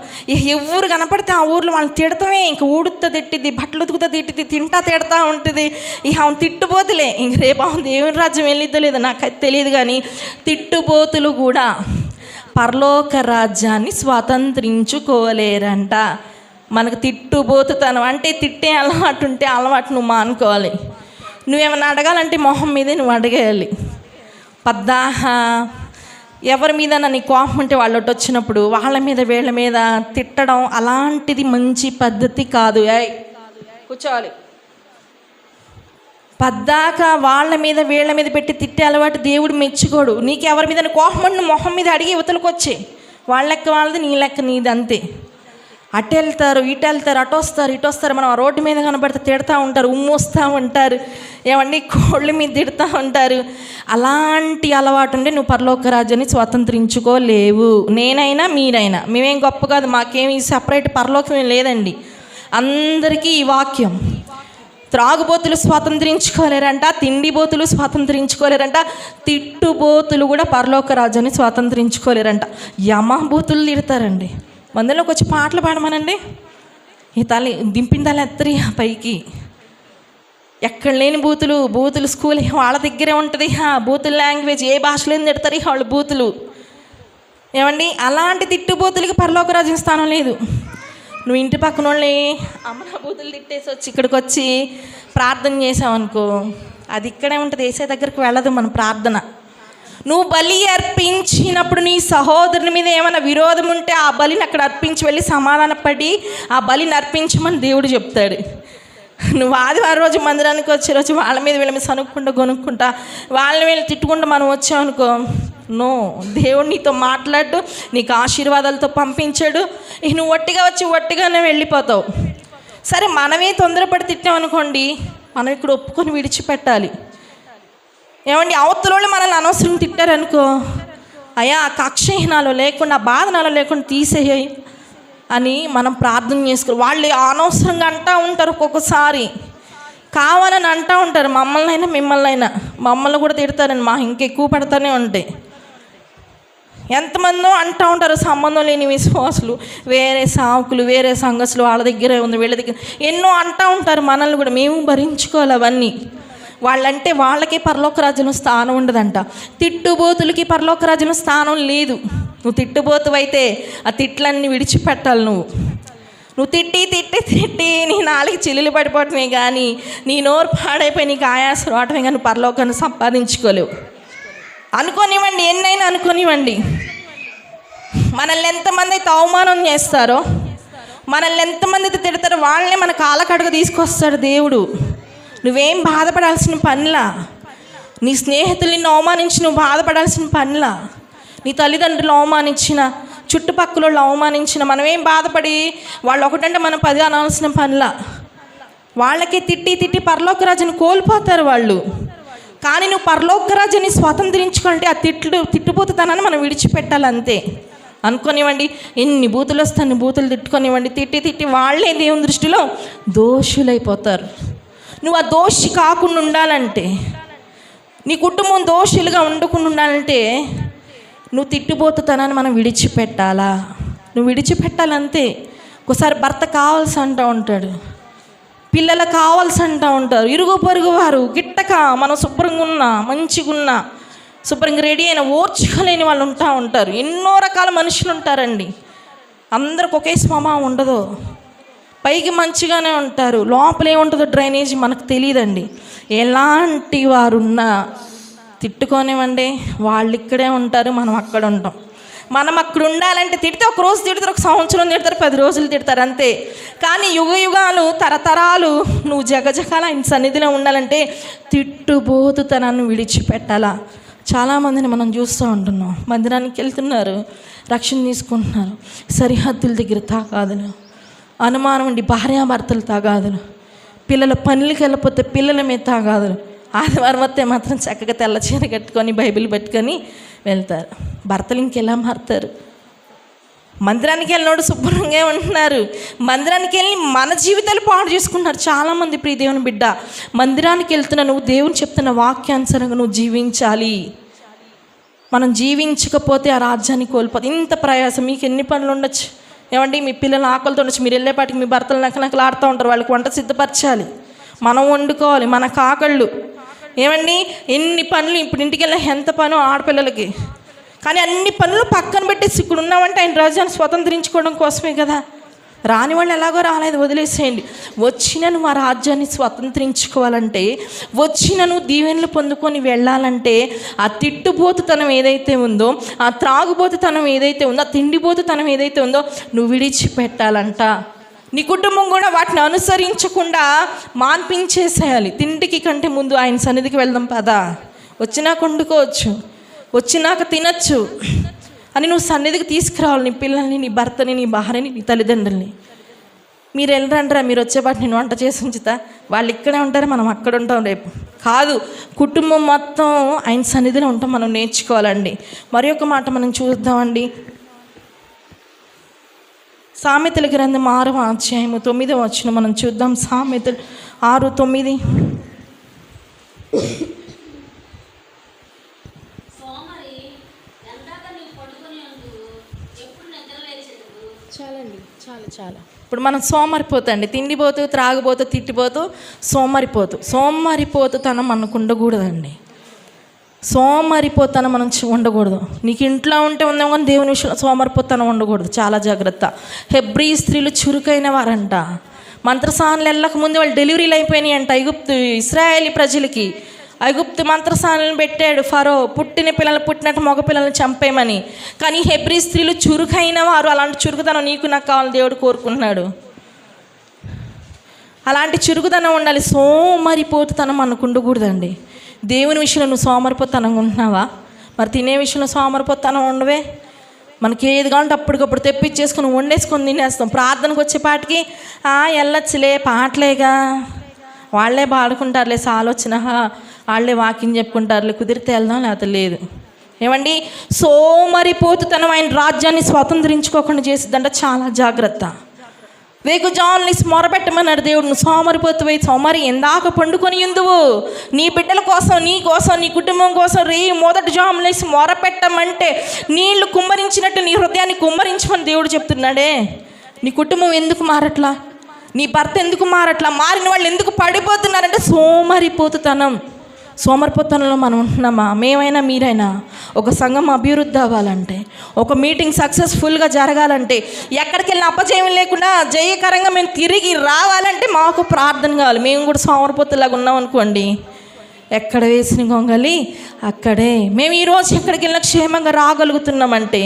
ఎవరు కనపడితే ఆ ఊర్లో వాళ్ళని తిడతామే. ఇంక ఊడుతా తిట్టిద్ది, బట్టలు ఉతుకుతా తిట్టిద్ది, తింటా తిడతా ఉంటుంది. ఆమె తిట్టుబోతులే. ఇంక రేపు ఆమె దేవుని రాజ్యం వెళ్ళిద్దో లేదో నాకైతే తెలియదు. కానీ తిట్టుబోతులు కూడా పరలోక రాజ్యాన్ని స్వాతంత్రించుకోలేరంట. మనకు తిట్టుబోతుతనం అంటే తిట్టే అలవాటు ఉంటే అలవాటు నువ్వు మానుకోవాలి. నువ్వేమన్నా అడగాలంటే మొహం మీదే నువ్వు అడగేయాలి. పద్దాహా ఎవరి మీద నీ కోపం ఉంటే వాళ్ళు వచ్చినప్పుడు వాళ్ళ మీద వీళ్ళ మీద తిట్టడం అలాంటిది మంచి పద్ధతి కాదు. కూర్చోవాలి. పద్దాక వాళ్ళ మీద వీళ్ళ మీద పెట్టి తిట్టే అలవాటు దేవుడు మెచ్చుకోడు. నీకు ఎవరి మీద కోపం ఉండి మొహం మీద అడిగి యువతలకు వచ్చి వాళ్ళ లెక్క వాళ్ళది, నీ లెక్క నీది, అంతే. అటు వెళ్తారు, ఇటు వెళ్తారు, అటు వస్తారు, ఇటు వస్తారు. మనం రోడ్డు మీద కనబడితే తిడతా ఉంటారు, ఉమ్మొస్తూ ఉంటారు, ఏమండి కోళ్ళ మీద తిడతా ఉంటారు. అలాంటి అలవాటు ఉంటే నువ్వు పరలోక రాజ్యాన్ని స్వాతంత్రించుకోలేవు. నేనైనా మీరైనా, మేమేం గొప్ప కాదు, మాకేమి సపరేట్ పరలోకం ఏం లేదండి. అందరికీ ఈ వాక్యం. త్రాగుబోతులు స్వాతంత్రించుకోలేరంట, తిండిబోతులు స్వాతంత్రించుకోలేరంట, తిట్టుబోతులు కూడా పరలోక రాజ్యాన్ని స్వాతంత్రించుకోలేరంట. యమబోతులు తిడతారండి. మందులోకి వచ్చి పాటలు పాడమనండి. ఈ తల్లి దింపిన తల్లి ఎత్తరి పైకి. ఎక్కడ లేని బూతులు స్కూల్ వాళ్ళ దగ్గరే ఉంటుంది. బూతుల లాంగ్వేజ్ ఏ భాషలో తిడతారు వాళ్ళు బూతులు. ఏమండి అలాంటి తిట్టుబోతులకి పరలోక రాజ్యం స్థానం లేదు. నువ్వు ఇంటి పక్కన వాళ్ళని అమ్మ బూతులు తిట్టేసి వచ్చి ఇక్కడికి వచ్చి ప్రార్థన చేసావు అనుకో, అది ఇక్కడే ఉంటుంది, ఏసే దగ్గరికి వెళ్ళదు మన ప్రార్థన. నువ్వు బలి అర్పించినప్పుడు నీ సహోదరుని మీద ఏమైనా విరోధం ఉంటే ఆ బలిని అక్కడ అర్పించి వెళ్ళి సమాధానపడి ఆ బలిని అర్పించమని దేవుడు చెప్తాడు. నువ్వు ఆదివారం రోజు మందిరానికి వచ్చే రోజు వాళ్ళ మీద వీళ్ళ మీద సనుక్కుంటా కొనుక్కుంటా వాళ్ళని వీళ్ళు తిట్టుకుంటూ మనం వచ్చామనుకో, నో, దేవుడు నీతో మాట్లాడు, నీకు ఆశీర్వాదాలతో పంపించాడు. నువ్వు ఒట్టిగా వచ్చి ఒట్టిగానే వెళ్ళిపోతావు. సరే మనమే తొందరపడి తిట్టామనుకోండి, మనం ఇక్కడ ఒప్పుకొని విడిచిపెట్టాలి. ఏమండి అవతల మనల్ని అనవసరం తిట్టారనుకో, అయ్యా కక్షహీనాలు లేకుండా, బాధనాలు లేకుండా తీసేయాయి అని మనం ప్రార్థన చేసుకోవాలి. వాళ్ళు అనవసరంగా అంటూ ఉంటారు, ఒక్కొక్కసారి కావాలని అంటూ ఉంటారు. మమ్మల్ని అయినా మిమ్మల్ని అయినా, మమ్మల్ని కూడా తిడతారని మా ఇంకెక్కువ పడతానే ఉంటాయి. ఎంతమందో అంటూ ఉంటారు సంబంధం లేని విశ్వాసులు, వేరే సాకులు, వేరే సంగతులు, వాళ్ళ దగ్గరే ఉంది, వీళ్ళ దగ్గర ఎన్నో అంటూ ఉంటారు. మనల్ని కూడా మేము భరించుకోవాలి అవన్నీ. వాళ్ళంటే వాళ్ళకి పరలోక రాజ్యంలో స్థానం ఉండదంట. తిట్టుబోతులకి పరలోక రాజ్యంలో స్థానం లేదు. నువ్వు తిట్టుబోతువు అయితే ఆ తిట్లన్నీ విడిచిపెట్టాలి. నువ్వు తిట్టి తిట్టి తిట్టి నీ నాలుగు చిల్లులు పడిపోవటమే కానీ, నీ నోరు పాడైపోయి నీకు ఆయాసం రావటమే కానీ పరలోకాన్ని సంపాదించుకోలేవు. అనుకోనివ్వండి, ఎన్నైనా అనుకోనివ్వండి. మనల్ని ఎంతమంది అయితే అవమానం చేస్తారో, మనల్ని ఎంతమంది అయితే తిడతారో వాళ్ళనే మన కాళ్ళకడుగు తీసుకొస్తాడు దేవుడు. నువ్వేం బాధపడాల్సిన పనిలా. నీ స్నేహితులు నిన్ను అవమానించి నువ్వు బాధపడాల్సిన పనిలా. నీ తల్లిదండ్రులు అవమానించిన, చుట్టుపక్కల వాళ్ళు అవమానించిన మనమేం బాధపడి వాళ్ళు ఒకటంటే మనం 10 అనాల్సిన పనిలా. వాళ్ళకి తిట్టి తిట్టి పరలోక రాజ్యాన్ని కోల్పోతారు వాళ్ళు. కానీ నువ్వు పరలోక రాజ్యాన్ని స్వతంత్రించుకుంటే ఆ తిట్టుపోతుతానని మనం విడిచిపెట్టాలంతే. అనుకోనివ్వండి, ఎన్ని బూతులు వస్తే అన్ని బూతులు తిట్టుకొనివ్వండి. తిట్టి తిట్టి వాళ్ళే దేవుని దృష్టిలో దోషులైపోతారు. నువ్వు ఆ దోషి కాకుండా ఉండాలంటే, నీ కుటుంబం దోషులుగా ఉండకుండా ఉండాలంటే నువ్వు తిట్టుపోతుతానని మనం విడిచిపెట్టాలా. నువ్వు విడిచిపెట్టాలంతే. ఒకసారి భర్త కావాల్సి అంటూ ఉంటాడు, పిల్లలు కావాల్సి అంటూ ఉంటారు, ఇరుగు పొరుగు వారు గిట్టక మనం శుభ్రంగా ఉన్నా, మంచిగా ఉన్నా, శుభ్రంగా రెడీ అయినా ఓర్చుకోలేని వాళ్ళు ఉంటా ఉంటారు. ఎన్నో రకాల మనుషులు ఉంటారండి. అందరికి ఒకే స్వభావం ఉండదు. పైకి మంచిగానే ఉంటారు, లోపల ఏముంటుందో డ్రైనేజ్ మనకు తెలియదండి. ఎలాంటి వారున్నా తిట్టుకోనివ్వండి, వాళ్ళు ఇక్కడే ఉంటారు, మనం అక్కడ ఉంటాం. మనం అక్కడ ఉండాలంటే తిడితే ఒక రోజు తిడతారు, ఒక సంవత్సరం తిడతారు, 10 రోజులు తిడతారు అంతే. కానీ యుగ యుగాలు, తరతరాలు నువ్వు జగజగాల ఆయన సన్నిధిలో ఉండాలంటే తిట్టుబోతుతనాన్ని విడిచిపెట్టాలా. చాలామందిని మనం చూస్తూ ఉంటున్నాం, మందిరానికి వెళ్తున్నారు, రక్షణ తీసుకుంటున్నారు, సరిహద్దుల దగ్గర తాగాదులు, అనుమానం ఉండి భార్యాభర్తలు తాగాదులు, పిల్లల పనులకి వెళ్ళిపోతే పిల్లల మీద తాగాదులు, ఆదివారం వస్తే మాత్రం చక్కగా తెల్ల చీర కట్టుకొని బైబిల్ పెట్టుకొని వెళ్తారు. భర్తలు ఇంకెలా మారుతారు? మందిరానికి వెళ్ళినోడు శుభ్రంగా ఉంటున్నారు, మందిరానికి వెళ్ళి మన జీవితాలు పాడు చేసుకుంటున్నారు చాలామంది. ప్రియ దేవుని బిడ్డ, మందిరానికి వెళ్తున్నా నువ్వు దేవుని చెప్తున్న వాక్యానుసారంగా నువ్వు జీవించాలి. మనం జీవించకపోతే ఆ రాజ్యాన్ని కోల్పోతే. ఇంత ప్రయాసం, మీకు ఎన్ని పనులు ఉండొచ్చు ఏమండి, మీ పిల్లలు ఆకలితో ఉండొచ్చు, మీరు వెళ్ళేపాటికి మీ భర్తలు నకనకలు ఆడుతూ ఉంటారు, వాళ్ళకి వంట సిద్ధపరచాలి, మనం వండుకోవాలి, మన కాకళ్ళు ఏమండి, ఎన్ని పనులు. ఇప్పుడు ఇంటికి వెళ్ళే ఎంత పను ఆడపిల్లలకి. కానీ అన్ని పనులు పక్కన పెట్టేసి ఇక్కడ ఉన్నామంటే ఆయన రాజ్యాన్ని స్వతంత్రించుకోవడం కోసమే కదా. రాని వాళ్ళు ఎలాగో రాలేదు, వదిలేసేయండి. వచ్చిన నువ్వు ఆ రాజ్యాన్ని స్వతంత్రించుకోవాలంటే, వచ్చిన నువ్వు దీవెనలు పొందుకొని వెళ్ళాలంటే ఆ తిట్టుబోతుతనం ఏదైతే ఉందో, ఆ త్రాగుబోతుతనం ఏదైతే ఉందో, ఆ తిండిబోతుతనం ఏదైతే ఉందో నువ్వు విడిచిపెట్టాలంట. నీ కుటుంబం కూడా వాటిని అనుసరించకుండా మాన్పించేసేయాలి. తిండికి కంటే ముందు ఆయన సన్నిధికి వెళ్దాం పదా, వచ్చినాక వండుకోవచ్చు, వచ్చినాక తినచ్చు అని నువ్వు సన్నిధికి తీసుకురావాలి. నీ పిల్లల్ని, నీ భర్తని, నీ భార్యని, నీ తల్లిదండ్రుల్ని. మీరు వెళ్ళరంటారా, మీరు వచ్చేపాటి నేను వంట చేసి ఉంచుతా, వాళ్ళు ఇక్కడే ఉంటారు, మనం అక్కడ ఉంటాం రేపు కాదు. కుటుంబం మొత్తం ఆయన సన్నిధిలో ఉంటాం, మనం నేర్చుకోవాలండి. మరి ఒక మాట మనం చూద్దామండి. సామెతల గ్రంథం 6వ అధ్యాయము 9వ వచనం మనం చూద్దాం. సామెతలు 6:9. చాలండి, చాలా. ఇప్పుడు మనం సోమరిపోతండి, తిండిపోతూ, త్రాగిపోతూ, తిట్టిపోతూ, సోమరిపోతుతనం మనకు ఉండకూడదండి. సోమరిపోతనం మనం ఉండకూడదు. నీకు ఇంట్లో ఉంటే ఉందేమో కానీ దేవుని విషయంలో సోమరిపోతనం ఉండకూడదు. చాలా జాగ్రత్త. హెబ్రీ స్త్రీలు చురుకైన వారంట. మంత్రసానులు వెళ్ళక ముందు వాళ్ళు డెలివరీలు అయిపోయినాయి అంట. ఇశ్రాయేలీ ప్రజలకి ఐగుప్తు మంత్రసానులను పెట్టాడు ఫరో, పుట్టిన పిల్లలు పుట్టినట్టు మగ పిల్లల్ని చంపేయమని. కానీ హెబ్రీ స్త్రీలు చురుకైన వారు. అలాంటి చురుకుదనం నీకు నాకు కావాలని దేవుడు కోరుకుంటున్నాడు. అలాంటి చురుకుదనం ఉండాలి. సోమరిపోతుతనం మనకు ఉండకూడదండి. దేవుని విషయంలో నువ్వు సోమరిపోతనంగా ఉంటున్నావా? మరి తినే విషయంలో సోమరిపోతనం ఉండవే. మనకి ఏది కావాలంటే అప్పటికప్పుడు తెప్పించేసుకుని వండేసుకొని తినేస్తాం. ప్రార్థనకు వచ్చేపాటికి వెళ్ళొచ్చులే, పాటలేగా, వాళ్ళే పాడుకుంటారులే, ఆలోచన వాళ్ళే వాకింగ్ చెప్పుకుంటారులే, కుదిరితే వెళ్దాం, లేకపోతే లేదు. ఏమండి, సోమరిపోతుతనం ఆయన రాజ్యాన్ని స్వతంత్రించుకోకుండా చేసిద్దంట. చాలా జాగ్రత్త. వేకుజామున మొరపెట్టమన్నాడు దేవుడు. నువ్వు సోమరిపోతువై సోమరి ఎందాక పండుకొని ఉందువు, నీ బిడ్డల కోసం, నీ కోసం, నీ కుటుంబం కోసం మొదటి జామున మొరపెట్టమంటే నీళ్లు కుమ్మరించినట్టు నీ హృదయాన్ని కుమ్మరించమని దేవుడు చెప్తున్నాడే. నీ కుటుంబం ఎందుకు మారట్లా? నీ భర్త ఎందుకు మారట్లా? మారిన వాళ్ళు ఎందుకు పడిపోతున్నారంటే సోమరిపోతనంలో మనం ఉంటున్నామా? మేమైనా మీరైనా ఒక సంఘం అభివృద్ధి అవ్వాలంటే, ఒక మీటింగ్ సక్సెస్ఫుల్గా జరగాలంటే, ఎక్కడికి వెళ్ళిన అపజయం లేకుండా జయకరంగా మేము తిరిగి రావాలంటే మాకు ప్రార్థన కావాలి. మేము కూడా సోమరిపోతులాగా ఉన్నాం అనుకోండి, ఎక్కడ వేసిన గొంగలి అక్కడే. మేము ఈరోజు ఎక్కడికి వెళ్ళినా క్షేమంగా రాగలుగుతున్నామంటే,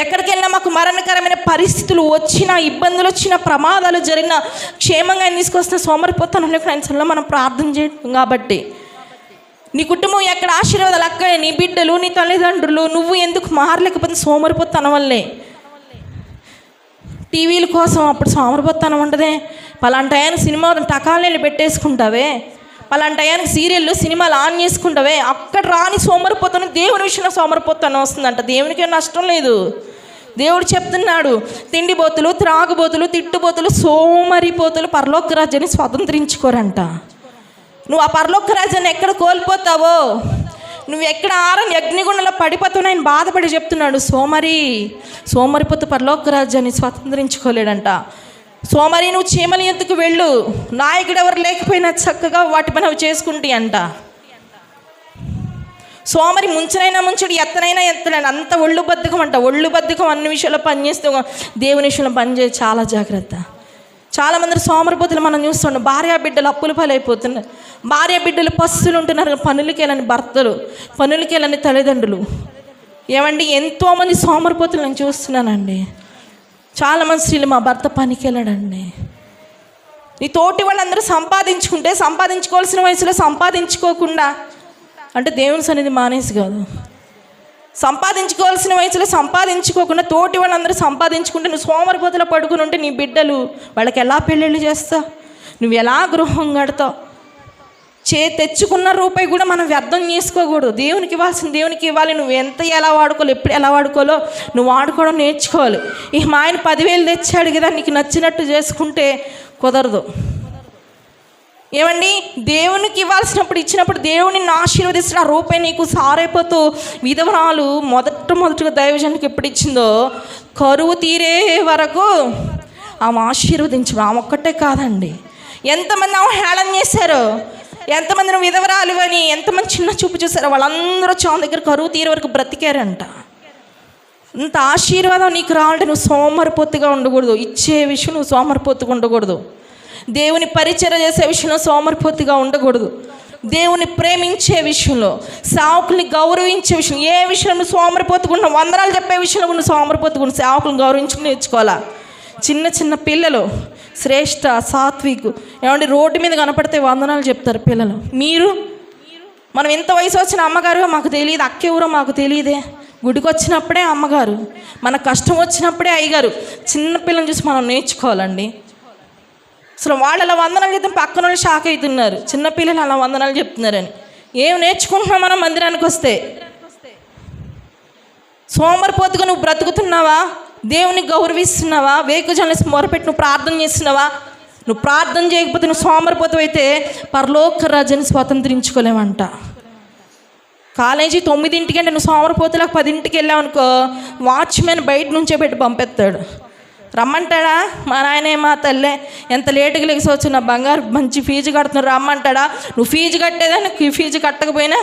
ఎక్కడికి వెళ్ళినా మాకు మరణకరమైన పరిస్థితులు వచ్చినా, ఇబ్బందులు వచ్చినా, ప్రమాదాలు జరిగినా క్షేమంగా ఆయన తీసుకొస్తున్న సోమరిపోతనం లేకుండా మనం ప్రార్థన చేయడం కాబట్టి. నీ కుటుంబం ఎక్కడ ఆశీర్వాదాలు అక్కడే, నీ బిడ్డలు, నీ తల్లిదండ్రులు. నువ్వు ఎందుకు మారలేకపోతే సోమరిపోతనం వల్లే. టీవీల కోసం అప్పుడు సోమరిపోతనం ఉండదే. పలాంటి టయానికి సినిమా టకాలేళ్ళు పెట్టేసుకుంటావే, పలాంటి టయానికి సీరియళ్ళు సినిమాలు ఆన్ చేసుకుంటావే, అక్కడ రాని సోమరిపోతనం దేవుని విషయంలో సోమరిపోతనం వస్తుందంట. దేవునికి నష్టం లేదు. దేవుడు చెప్తున్నాడు, తిండిబోతులు, త్రాగుబోతులు, తిట్టుబోతులు, సోమరిపోతులు పరలోక రాజ్యాన్ని స్వతంత్రించుకోరంట. నువ్వు ఆ పరలోక రాజ్యాన్ని ఎక్కడ కోల్పోతావో, నువ్వు ఎక్కడ ఆరని అగ్నిగుండంలో పడిపోతావు ఆయన బాధపడి చెప్తున్నాడు. సోమరిపోతు పరలోక రాజ్యాన్ని స్వతంత్రించుకోలేడంట. సోమరి, నువ్వు చీమల ఎత్తుకు వెళ్ళు, నాయకుడు ఎవరు లేకపోయినా చక్కగా వాటి పని అవి చేసుకుంటాయి అంట. సోమరి ముంచనైనా ముంచుడు, ఎత్తనైనా ఎత్తలేడు, అంత ఒళ్ళు బద్ధకం అంట. ఒళ్ళు బద్ధకం అన్ని విషయాల్లో పనిచేస్తూ దేవుని విషయంలో పనిచేయ చాలా జాగ్రత్త. చాలామంది సోమరిపోతులు మనం చూస్తున్నాం. భార్య బిడ్డలు అప్పుల పాలైపోతున్నారు, భార్య బిడ్డలు పస్తులు ఉంటున్నారు, పనులకి వెళ్ళని భర్తలు, పనులకి వెళ్ళని తల్లిదండ్రులు. ఏమండి, ఎంతోమంది సోమరిపోతులు నేను చూస్తున్నానండి. చాలామంది స్త్రీలు, మా భర్త పనికి వెళ్ళాడండి. నీ తోటి వాళ్ళందరూ సంపాదించుకోవాల్సిన వయసులో సంపాదించుకోకుండా అంటే దేవుని సన్నిధి మానేసి కాదు, సంపాదించుకోవాల్సిన వయసులో సంపాదించుకోకుండా తోటి వాళ్ళందరూ సంపాదించుకుంటే నువ్వు సోమరిపోతులో పడుకుని ఉంటే నీ బిడ్డలు వాళ్ళకి ఎలా పెళ్ళిళ్ళు చేస్తావు? నువ్వు ఎలా గృహం కడతావు? తెచ్చుకున్న రూపాయి కూడా మనం వ్యర్థం చేసుకోకూడదు. దేవునికి ఇవ్వాల్సిన దేవునికి ఇవ్వాలి. నువ్వు ఎలా వాడుకోవాలి, ఎప్పుడు ఎలా వాడుకోవాలో నువ్వు వాడుకోవడం నేర్చుకోవాలి. ఇక మా ఆయన 10,000 తెచ్చాడు కదా, నీకు నచ్చినట్టు చేసుకుంటే కుదరదు. ఏమండి, దేవునికి ఇవ్వాల్సినప్పుడు ఇచ్చినప్పుడు దేవుని ఆశీర్వదిస్తున్న ఆ రూపాయి నీకు సారైపోతూ విధవరాలు మొదటగా దైవజనునికి ఎప్పుడు ఇచ్చిందో కరువు తీరే వరకు ఆమె ఆశీర్వదించు. ఆమె ఒక్కటే కాదండి, ఎంతమంది ఆమె హేళన చేశారో, ఎంతమంది విధవరాలు అని ఎంతమంది చిన్న చూపు చూసారో, వాళ్ళందరూ చావు దగ్గర కరువు తీరే వరకు బ్రతికారంట. ఇంత ఆశీర్వాదం నీకు రావాలంటే నువ్వు సోమరిపోతుగా ఉండకూడదు. ఇచ్చే విషయం నువ్వు సోమరిపోతుగా ఉండకూడదు. దేవుని పరిచర్య చేసే విషయంలో సోమరిపోతుగా ఉండకూడదు. దేవుని ప్రేమించే విషయంలో, సేవకుల్ని గౌరవించే విషయం, ఏ విషయంలో నువ్వు సోమరిపోతుకుండా, వందనాలు చెప్పే విషయంలో నువ్వు సోమరిపోతుకుండా సేవకులను గౌరవించుకుని నేర్చుకోవాలా. చిన్న పిల్లలు శ్రేష్ఠ సాత్వికు, ఏమంటే రోడ్డు మీద కనపడితే వందనాలు చెప్తారు పిల్లలు. మనం ఎంత వయసు వచ్చిన అమ్మగారు మాకు తెలియదు, అక్కెవరో మాకు తెలియదే. గుడికి వచ్చినప్పుడే అమ్మగారు, మన కష్టం వచ్చినప్పుడే అయ్యగారు. చిన్నపిల్లని చూసి మనం నేర్చుకోవాలండి. అసలు వాళ్ళు అలా వందనాలు చెప్తే పక్కన వాళ్ళు షాక్ అవుతున్నారు, చిన్నపిల్లలు అలా వందనాలు చెప్తున్నారని. ఏం నేర్చుకుంటున్నాం మనం మందిరానికి వస్తే? సోమరిపోతుగా నువ్వు బ్రతుకుతున్నావా? దేవుని గౌరవిస్తున్నావా? వేకుజామున మొరపెట్టి నువ్వు ప్రార్థన చేస్తున్నావా? నువ్వు ప్రార్థన చేయకపోతే నువ్వు సోమరిపోతు అయితే పరలోక రాజ్యాన్ని స్వతంత్రించుకోలేమంట. కాలేజీ 9ంటికి అంటే నువ్వు సోమరిపోతులకు 10ంటికి వెళ్ళావు అనుకో, వాచ్మెన్ బయట నుంచే పెట్టి పంపిస్తాడు. రమ్మంటాడా? మా నాయనే మా తల్లే ఎంత లేటుగా లెగిసి వచ్చి నా బంగారు మంచి ఫీజు కడుతున్నారు రమ్మంటాడా? నువ్వు ఫీజు కట్టేదాన్ని ఫీజు కట్టకపోయినా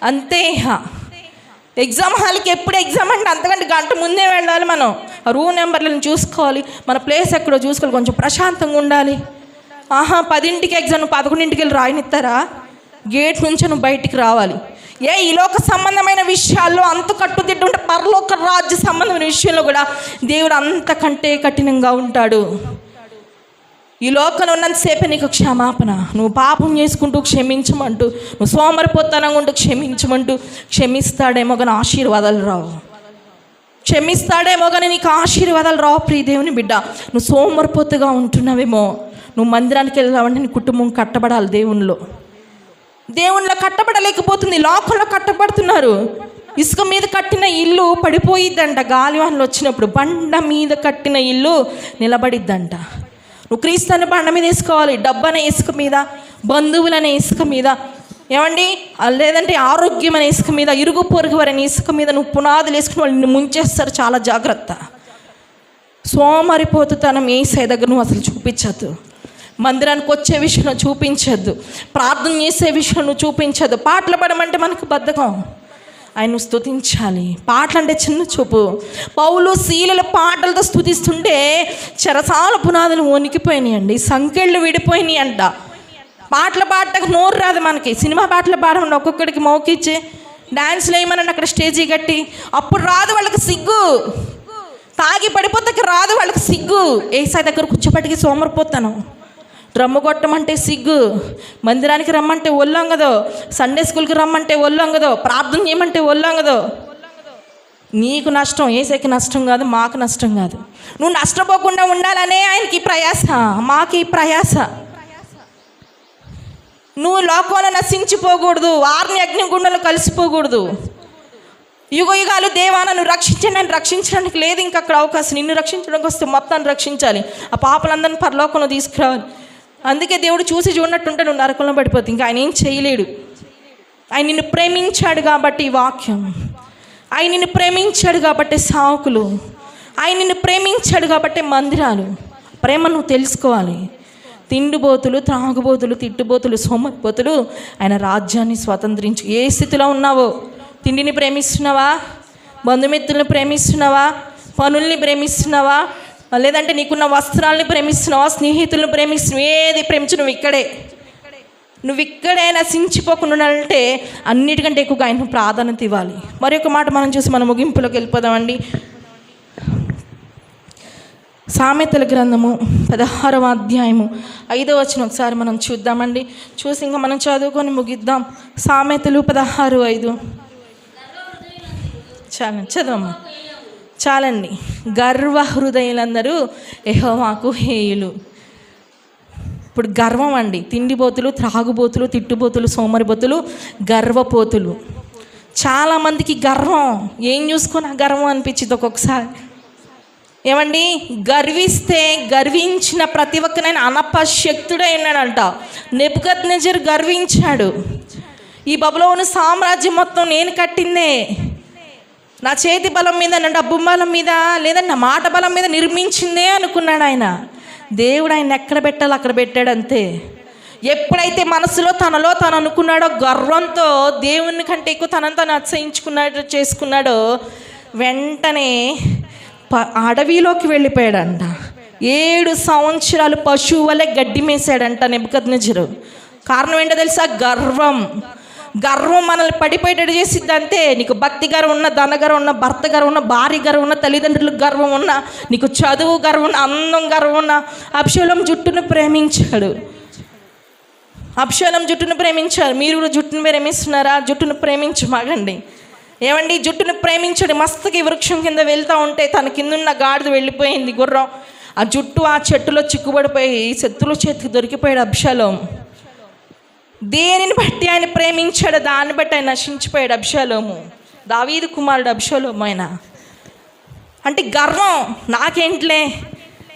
అంతే. ఎగ్జామ్ హాల్కి ఎప్పుడు ఎగ్జామ్ అంటే అంతకంటే గంట ముందే వెళ్ళాలి. మనం రూమ్ నెంబర్లను చూసుకోవాలి, మన ప్లేస్ ఎక్కడో చూసుకోవాలి, కొంచెం ప్రశాంతంగా ఉండాలి. 10ంటికి ఎగ్జామ్, 11ంటికి వెళ్ళి రాయనిస్తారా? గేట్ నుంచి నువ్వు బయటికి రావాలి. ఈ లోక సంబంధమైన విషయాల్లో అంత కట్టుదిట్టు ఉంటే పరలోక రాజ్య సంబంధమైన విషయంలో కూడా దేవుడు అంతకంటే కఠినంగా ఉంటాడు. ఈ లోకంలో ఉన్నంతసేపే నీకు క్షమాపణ. నువ్వు పాపం చేసుకుంటూ క్షమించమంటూ, నువ్వు సోమరిపోతనంగా ఉంటూ క్షమించమంటూ, క్షమిస్తాడేమో కానీ ఆశీర్వాదాలు రావు. క్షమిస్తాడేమో కానీ నీకు ఆశీర్వాదాలు రావు. ప్రియ దేవుని బిడ్డ, నువ్వు సోమరిపోతుగా ఉంటున్నావేమో. నువ్వు మందిరానికి వెళ్ళావంటే నీ కుటుంబం కట్టబడాలి. దేవునిలో కట్టబడలేకపోతుంది, లోకంలో కట్టబడుతున్నారు. ఇసుక మీద కట్టిన ఇల్లు పడిపోయిద్దంట గాలివానలు వచ్చినప్పుడు, బండ మీద కట్టిన ఇల్లు నిలబడిద్దంట. నువ్వు క్రీస్తు అనే బండ మీద వేసుకోవాలి. డబ్బు అనే ఇసుక మీద, బంధువులనే ఇసుక మీద, ఏమండి లేదంటే ఆరోగ్యం అనే ఇసుక మీద, ఇరుగు పొరుగు వారని ఇసుక మీద నువ్వు పునాదులు వేసుకుని వాళ్ళు నిన్ను ముంచేస్తారు. చాలా జాగ్రత్త. సోమరిపోతుతనం యేసయ్య దగ్గర నువ్వు అసలు చూపించద్దు. మందిరానికి వచ్చే విషయంలో చూపించద్దు. ప్రార్థన చేసే విషయంలో నువ్వు చూపించద్దు. పాటలు పాడమంటే మనకు బద్ధకం. ఆయన స్తుతించాలి. పాటలు అంటే చిన్న చూపు. పౌలు శీలల పాటలతో స్తుతిస్తుంటే చెరసాల పునాదులు వణికిపోయినాయండి, సంకెళ్ళు విడిపోయినాయి అంట. పాటలు పాడటకు నోరు రాదు మనకి. సినిమా పాటలు పాడమండి, ఒక్కొక్కడికి మౌకిచ్చి డ్యాన్స్లు వేయమనండి అక్కడ స్టేజీ కట్టి. అప్పుడు రాదు వాళ్ళకి సిగ్గు. తాగి పడిపోతాకి రాదు వాళ్ళకి సిగ్గు. యేసయ్య దగ్గర కూర్చోబెట్టుకి సోమరిపోతాను. డ్రమ్ము కొట్టమంటే సిగ్గు, మందిరానికి రమ్మంటే ఒళ్ళొంగదో, సండే స్కూల్కి రమ్మంటే ఒళ్ళొంగదో, ప్రార్థన చేయమంటే ఒళ్ళొంగదో. నీకు నష్టం, యేసయ్యకి నష్టం కాదు, మాకు నష్టం కాదు. నువ్వు నష్టపోకుండా ఉండాలనే ఆయనకి ప్రయాస, మాకు ఈ ప్రయాస. నువ్వు లోకంలో నశించిపోకూడదు, వారిని అగ్నిగుండంలో కలిసిపోకూడదు. యుగ యుగాలు దేవా నన్ను రక్షించండి, నన్ను రక్షించడానికి లేదు ఇంకా అక్కడ అవకాశం. నిన్ను రక్షించడానికి వస్తే మొత్తాన్ని రక్షించాలి, ఆ పాపలందరినీ పరలోకంలో తీసుకురావాలి. అందుకే దేవుడు చూసి చూడనట్టుంటే నువ్వు నరకంలో పడిపోతుంది. ఇంకా ఆయన ఏం చేయలేడు. ఆయన నిన్ను ప్రేమించాడు కాబట్టి ఈ వాక్యం, ఆయన నిన్ను ప్రేమించాడు కాబట్టి సాకులు, ఆయన నిన్ను ప్రేమించాడు కాబట్టి మందిరాలు. ప్రేమ నువ్వు తెలుసుకోవాలి. తిండిబోతులు, త్రాగుబోతులు, తిట్టుబోతులు, సోమరిపోతులు ఆయన రాజ్యాన్ని స్వతంత్రించు. ఏ స్థితిలో ఉన్నావో, తిండిని ప్రేమిస్తున్నావా, బంధుమిత్రులను ప్రేమిస్తున్నావా, పనుల్ని ప్రేమిస్తున్నావా, లేదంటే నీకున్న వస్త్రాలని ప్రేమిస్తున్నావా, స్నేహితులను ప్రేమిస్తున్నావు, ఏది ప్రేమించు నువ్వు ఇక్కడే నశించిపోకుండా అంటే అన్నిటికంటే ఎక్కువగా ఆయన ప్రాధాన్యత ఇవ్వాలి. మరి ఒక మాట మనం చూసి మన ముగింపులోకి వెళ్ళిపోదామండి. సామెతల గ్రంథము 16వ అధ్యాయము 5వ వచనం ఒకసారి మనం చూద్దామండి. చూసి ఇంకా మనం చదువుకొని ముగిద్దాం. సామెతలు 16:5. చదవమ్మా. చాలండి. గర్వ హృదయులందరూ యెహోవాకు హేయులు. ఇప్పుడు గర్వం అండి. తిండిబోతులు, త్రాగుబోతులు, తిట్టుబోతులు, సోమరిబోతులు, గర్వపోతులు. చాలామందికి గర్వం ఏం చూసుకొని ఆ గర్వం అనిపించింది ఒక్కొక్కసారి. ఏమండి, గర్విస్తే గర్వించిన ప్రతి ఒక్కనైనా అనపశక్తుడై ఉన్నాడంట. నెబుకద్నెజరు గర్వించాడు. ఈ బబులోను సామ్రాజ్యం మొత్తం నేను కట్టిందే, నా చేతి బలం మీద, నా డబ్బు బలం మీద, లేదా నా మాట బలం మీద నిర్మించిందే అనుకున్నాడు ఆయన. దేవుడు ఆయన ఎక్కడ పెట్టాలో అక్కడ పెట్టాడు అంతే. ఎప్పుడైతే మనసులో తనలో తను అనుకున్నాడో, గర్వంతో దేవుని కంటే ఎక్కువ తనను తను అసహించుకున్నాడో చేసుకున్నాడో, వెంటనే అడవిలోకి వెళ్ళిపోయాడంట. 7 సంవత్సరాలు పశువు వలె గడ్డి మేసాడంట నెబుకద్నెజరు. కారణం ఏంటో తెలుసా? గర్వం. గర్వం మనల్ని పడిపోయేటట్టు చేసిద్ది అంతే. నీకు భక్తి గర్వం ఉన్న, ధన గర్వం ఉన్న, భర్త గర్వం ఉన్న, భార్య గర్వం ఉన్న, తల్లిదండ్రులకు గర్వం ఉన్న, నీకు చదువు గర్వం ఉన్న, అందం గర్వం ఉన్న. అబ్షాలోము జుట్టును ప్రేమించాడు. అబ్షాలోము జుట్టును ప్రేమించారు. మీరు కూడా జుట్టును ప్రేమిస్తున్నారా? జుట్టును ప్రేమించమాగండి. ఏమండి, జుట్టును ప్రేమించాడు. మస్తకి వృక్షం కింద వెళ్తూ ఉంటే తన కిందున్న గాడిద వెళ్ళిపోయింది, గుర్రం. ఆ జుట్టు ఆ చెట్టులో చిక్కుబడిపోయి శత్రుల చేతికి దొరికిపోయాడు అబ్షాలోము. దేనిని బట్టి ఆయన ప్రేమించాడు, దాన్ని బట్టి ఆయన నశించిపోయాడు అబ్షాలోము. దావీదు కుమారుడు అబ్షాలోము. ఆయన అంటే గర్వం. నాకేంట్లే,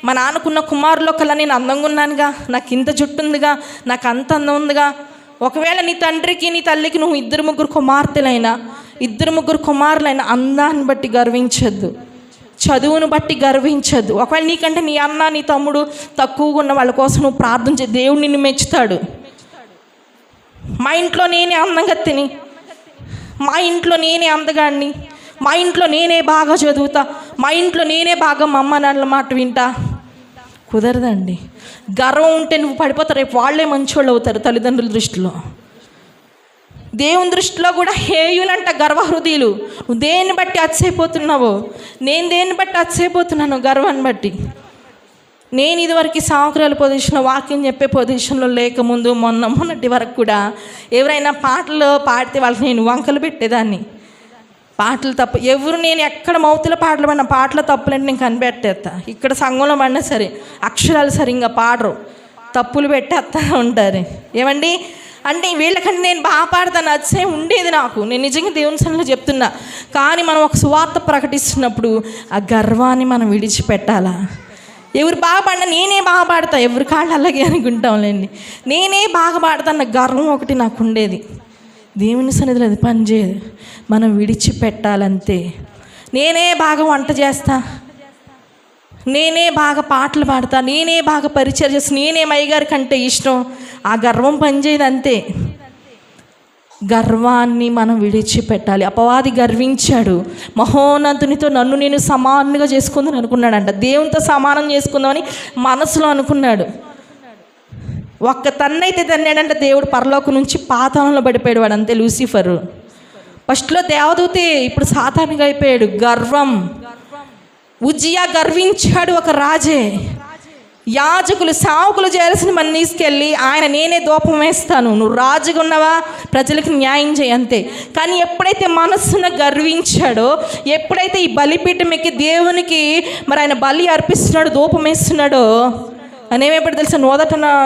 మా నాన్నకున్న కుమారులో కల్లా నేను అందంగా ఉన్నానుగా, నాకు ఇంత జుట్టు ఉందిగా, నాకు అంత అందం ఉందిగా. ఒకవేళ నీ తండ్రికి నీ తల్లికి నువ్వు 2-3 కుమార్తెలైనా, 2-3 కుమారులైనా అందాన్ని బట్టి గర్వించద్దు, చదువును బట్టి గర్వించద్దు. ఒకవేళ నీకంటే నీ అన్న నీ తమ్ముడు తక్కువగా ఉన్న వాళ్ళ కోసం నువ్వు ప్రార్థన చేయి, దేవుడు నిన్ను మెచ్చుతాడు. మా ఇంట్లో నేనే అందంగా తిని, మా ఇంట్లో నేనే అందగాడిని, మా ఇంట్లో నేనే బాగా చదువుతా, మా ఇంట్లో నేనే బాగా మా అమ్మ నాన్నల మాట వింటా. కుదరదండి. గర్వం ఉంటే నువ్వు పడిపోతావు. రేపు వాళ్ళే మంచోళ్ళు అవుతారు తల్లిదండ్రుల దృష్టిలో. దేవుని దృష్టిలో కూడా హేయులంట గర్వహృదయులు. నువ్వు దేన్ని బట్టి అతిశయిపోతున్నావో, నేను దేన్ని బట్టి అతిశయిపోతున్నాను? గర్వాన్ని బట్టి. నేను ఇదివరకు సాకురాల పొజిషన్లో, వాక్యం చెప్పే పొజిషన్లో లేకముందు మొన్నటి వరకు కూడా ఎవరైనా పాటలు పాడితే వాళ్ళకి నేను వంకలు పెట్టేదాన్ని. పాటలు తప్పు, ఎవరు నేను ఎక్కడ మౌతుల పాటలు పడిన పాటలు తప్పులంటే నేను కనిపెట్టేస్తా. ఇక్కడ సంఘంలో పడినా సరే అక్షరాలు సరిగ్గా పాడరు, తప్పులు పెట్టేస్తా ఉంటారు. ఏమండి అంటే వీళ్ళకంటే నేను బాగా పాడతాను, అచ్చే ఉండేది నాకు. నేను నిజంగా దేవుని సన్నిధిలో చెప్తున్నా. కానీ మనం ఒక సువార్త ప్రకటిస్తున్నప్పుడు ఆ గర్వాన్ని మనం విడిచిపెట్టాలా. ఎవరు బాగా పాడినా నేనే బాగా పాడతా, ఎవరి కాళ్ళు అలాగే అనుకుంటాంలేండి. నేనే బాగా పాడతా అన్న గర్వం ఒకటి నాకు ఉండేది. దేవుని సన్నిధిలో అది పనిచేయదు. మనం విడిచిపెట్టాలంతే. నేనే బాగా వంట చేస్తా, నేనే బాగా పాటలు పాడతా, నేనే బాగా పరిచయం చేస్తా, నేనే అయ్యగారి కంటే ఇష్టం, ఆ గర్వం పనిచేయదు అంతే. గర్వాన్ని మనం విడిచిపెట్టాలి. అపవాది గర్వించాడు, మహోన్నతునితో నన్ను నేను సమానంగా చేసుకుందని అనుకున్నాడంట. దేవునితో సమానం చేసుకుందామని మనసులో అనుకున్నాడు. ఒక్క తన్నైతే తన్నాడంటే దేవుడు పరలోకం నుంచి పాతాళంలో పడిపోయాడు వాడు, అంతే. లూసిఫరు ఫస్ట్లో దేవదూతే, ఇప్పుడు సాతానుగా అయిపోయాడు. గర్వం. ఉజ్జియా గర్వించాడు, ఒక రాజే. యాజకులు సావుకులు చేయాల్సిన మన తీసుకెళ్ళి ఆయన నేనే ధూపం వేస్తాను, నువ్వు రాజుగా ఉన్నావా, ప్రజలకు న్యాయం చేయి, అంతే. కానీ ఎప్పుడైతే మనస్సున గర్వించాడో, ఎప్పుడైతే ఈ బలిపీఠం ఎక్కి దేవునికి మరి ఆయన బలి అర్పిస్తున్నాడు, ధూపం వేస్తున్నాడో, అనేమేపటి తెలుసా,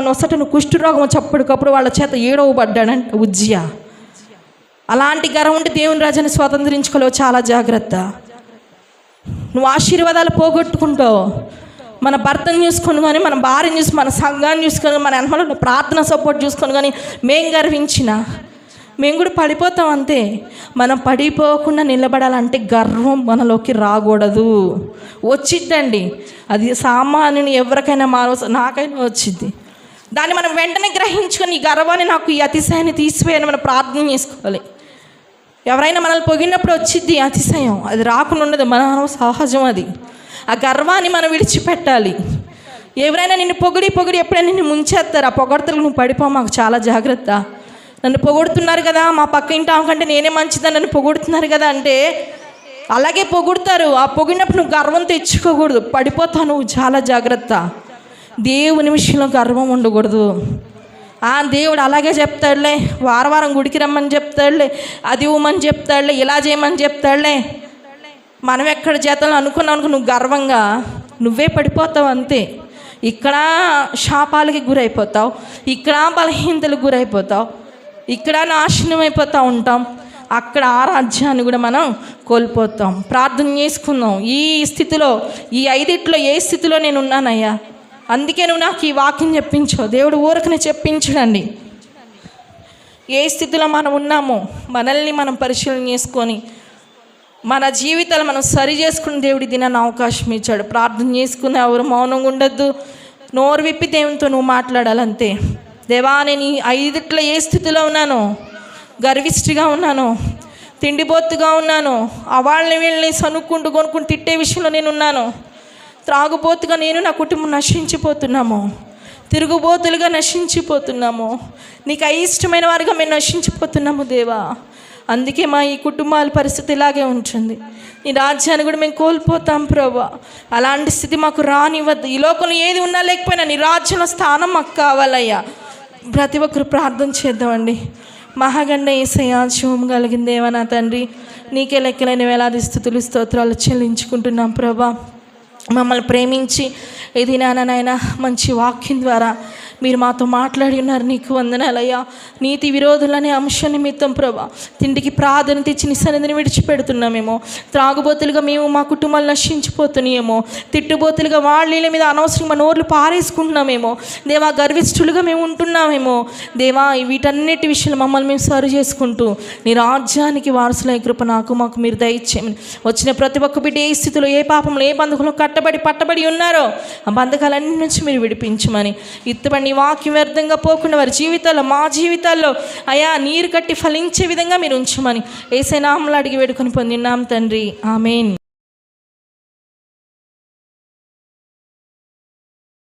నొసటను కుష్ఠరోగం చప్పుడుకప్పుడు వాళ్ళ చేత ఏడవబడ్డాడంట ఉజ్జియా. అలాంటి గర్వం ఉంటే దేవుని రాజ్యాన్ని స్వతంత్రించుకోలేవు. చాలా జాగ్రత్త. నువ్వు ఆశీర్వాదాలు పోగొట్టుకుంటావు. మన భర్తను చూసుకొని కానీ, మన భార్యను చూసి, మన సంఘాన్ని చూసుకొని, మన వెనకాల ప్రార్థన సపోర్ట్ చూసుకొని కానీ మేము గర్వించిన మేము కూడా పడిపోతాం, అంతే. మనం పడిపోకుండా నిలబడాలంటే గర్వం మనలోకి రాకూడదు. వచ్చిద్దండి, అది సామాన్యుని ఎవరికైనా నాకైనా వచ్చింది. దాన్ని మనం వెంటనే గ్రహించుకొని ఈ గర్వాన్ని, నాకు ఈ అతిశయాన్ని తీసివేయని మనం ప్రార్థన చేసుకోవాలి. ఎవరైనా మనల్ని పొగిడినప్పుడు వచ్చిద్ది అతిశయం, అది రాకుండా ఉండదు, మన సహజం అది. ఆ గర్వాన్ని మనం విడిచిపెట్టాలి. ఎవరైనా నిన్ను పొగిడి ఎప్పుడైనా నిన్ను ముంచేస్తారు, ఆ పొగడతలు నువ్వు పడిపో. మాకు చాలా జాగ్రత్త. నన్ను పొగుడుతున్నారు కదా, మా పక్క ఇంటి కంటే నేనే మంచిదని నన్ను పొగుడుతున్నారు కదా అంటే అలాగే పొగుడతారు. ఆ పొగిడినప్పుడు నువ్వు గర్వం తెచ్చుకోకూడదు, పడిపోతావు నువ్వు. చాలా జాగ్రత్త. దేవుని విషయంలో గర్వం ఉండకూడదు. దేవుడు అలాగే చెప్తాడులే, వారం గుడికి రమ్మని చెప్తాడులే, అది ఇవ్వమని చెప్తాడులే, ఇలా చేయమని చెప్తాడులే. మనం ఎక్కడ చేతలు అనుకున్నావు, నువ్వు గర్వంగా నువ్వే పడిపోతావు, అంతే. ఇక్కడ శాపాలకి గురైపోతావు, ఇక్కడ బలహీనతలకు గురైపోతావు, ఇక్కడ నాశనం అయిపోతూ ఉంటాం, అక్కడ ఆ రాజ్యాన్ని కూడా మనం కోల్పోతాం. ప్రార్థన చేసుకుందాం. ఈ స్థితిలో, ఈ 5 ఏ స్థితిలో నేను ఉన్నానయ్యా, అందుకే నువ్వు నాకు ఈ వాక్యం చెప్పించావు. దేవుడు ఊరకనే చెప్పించడండి. ఏ స్థితిలో మనం ఉన్నామో మనల్ని మనం పరిశీలన చేసుకొని మన జీవితాలు మనం సరి చేసుకుని దేవుడి దినాన్ని అవకాశం ఇచ్చాడు. ప్రార్థన చేసుకుని ఎవరు మౌనంగా ఉండద్దు. నోరు విప్పి దేవునితో నువ్వు మాట్లాడాలంతే. దేవా, నేను ఈ 5 ఏ స్థితిలో ఉన్నాను, గర్విష్టిగా ఉన్నాను, తిండిబోతుగా ఉన్నాను, వాళ్ళని వీళ్ళని సనుక్కుంటూ కొనుక్కుంటూ తిట్టే విషయంలో నేను ఉన్నాను, త్రాగుబోతుగా నేను నా కుటుంబం నశించిపోతున్నాము, తిరుగుబోతులుగా నశించిపోతున్నాము, నీకు అయిష్టమైన వారిగా మేము నశించిపోతున్నాము దేవా. అందుకే మా ఈ కుటుంబాల పరిస్థితి ఇలాగే ఉంటుంది. నీ రాజ్యాన్ని కూడా మేము కోల్పోతాం ప్రభా. అలాంటి స్థితి మాకు రానివ్వద్దు. ఈ లోకంలో ఏది ఉన్నా లేకపోయినా నీ రాజ్యంలో స్థానం మాకు కావాలయ్యా. ప్రతి ఒక్కరు ప్రార్థన చేద్దామండి. మహాగండ యేసయ్యా, శుభం కలిగిన దేవా నా తండ్రి, నీకే లెక్కలేని వేలాది స్తుతులు స్తోత్రాలు చెల్లించుకుంటున్నాం ప్రభా. మమ్మల్ని ప్రేమించి ఇది నాయన మంచి వాక్యం ద్వారా మీరు మాతో మాట్లాడి ఉన్నారు. నీకు వందనాలయ్యా. నీతి విరోధులనే అంశం నిమిత్తం ప్రభా తిండికి ప్రాధాన్యత ఇచ్చి నీ సన్నిధిని విడిచిపెడుతున్నామేమో, త్రాగుబోతులుగా మేము మా కుటుంబాలు నశించిపోతున్నాయేమో, తిట్టుబోతులుగా వాళ్ళ మీద అనవసరంగా నోర్లు పారేసుకుంటున్నామేమో దేవా, గర్విష్ఠులుగా మేము ఉంటున్నామేమో దేవా. వీటన్నిటి విషయాలు మమ్మల్ని మేము సరి చేసుకుంటూ నీ రాజ్యానికి వారసులై కృప మాకు మీరు దయచేయమని. వచ్చిన ప్రతి ఒక్క బిడ్డ ఏ స్థితిలో, ఏ పాపంలో, ఏ బంధకంలో పట్టబడి ఉన్నారో ఆ బంధకాలన్నిటి నుంచి మీరు విడిపించమని, ఇత్తబడి నీ వాక్యం వ్యర్థంగా పోకుండా వారి జీవితాల్లో, మా జీవితాల్లో అయా నీరు కట్టి ఫలించే విధంగా మీరు ఉంచమని యేసయ్య నామములో అడిగి వేడుకొని పొందినాం తండ్రి. ఆమేన్.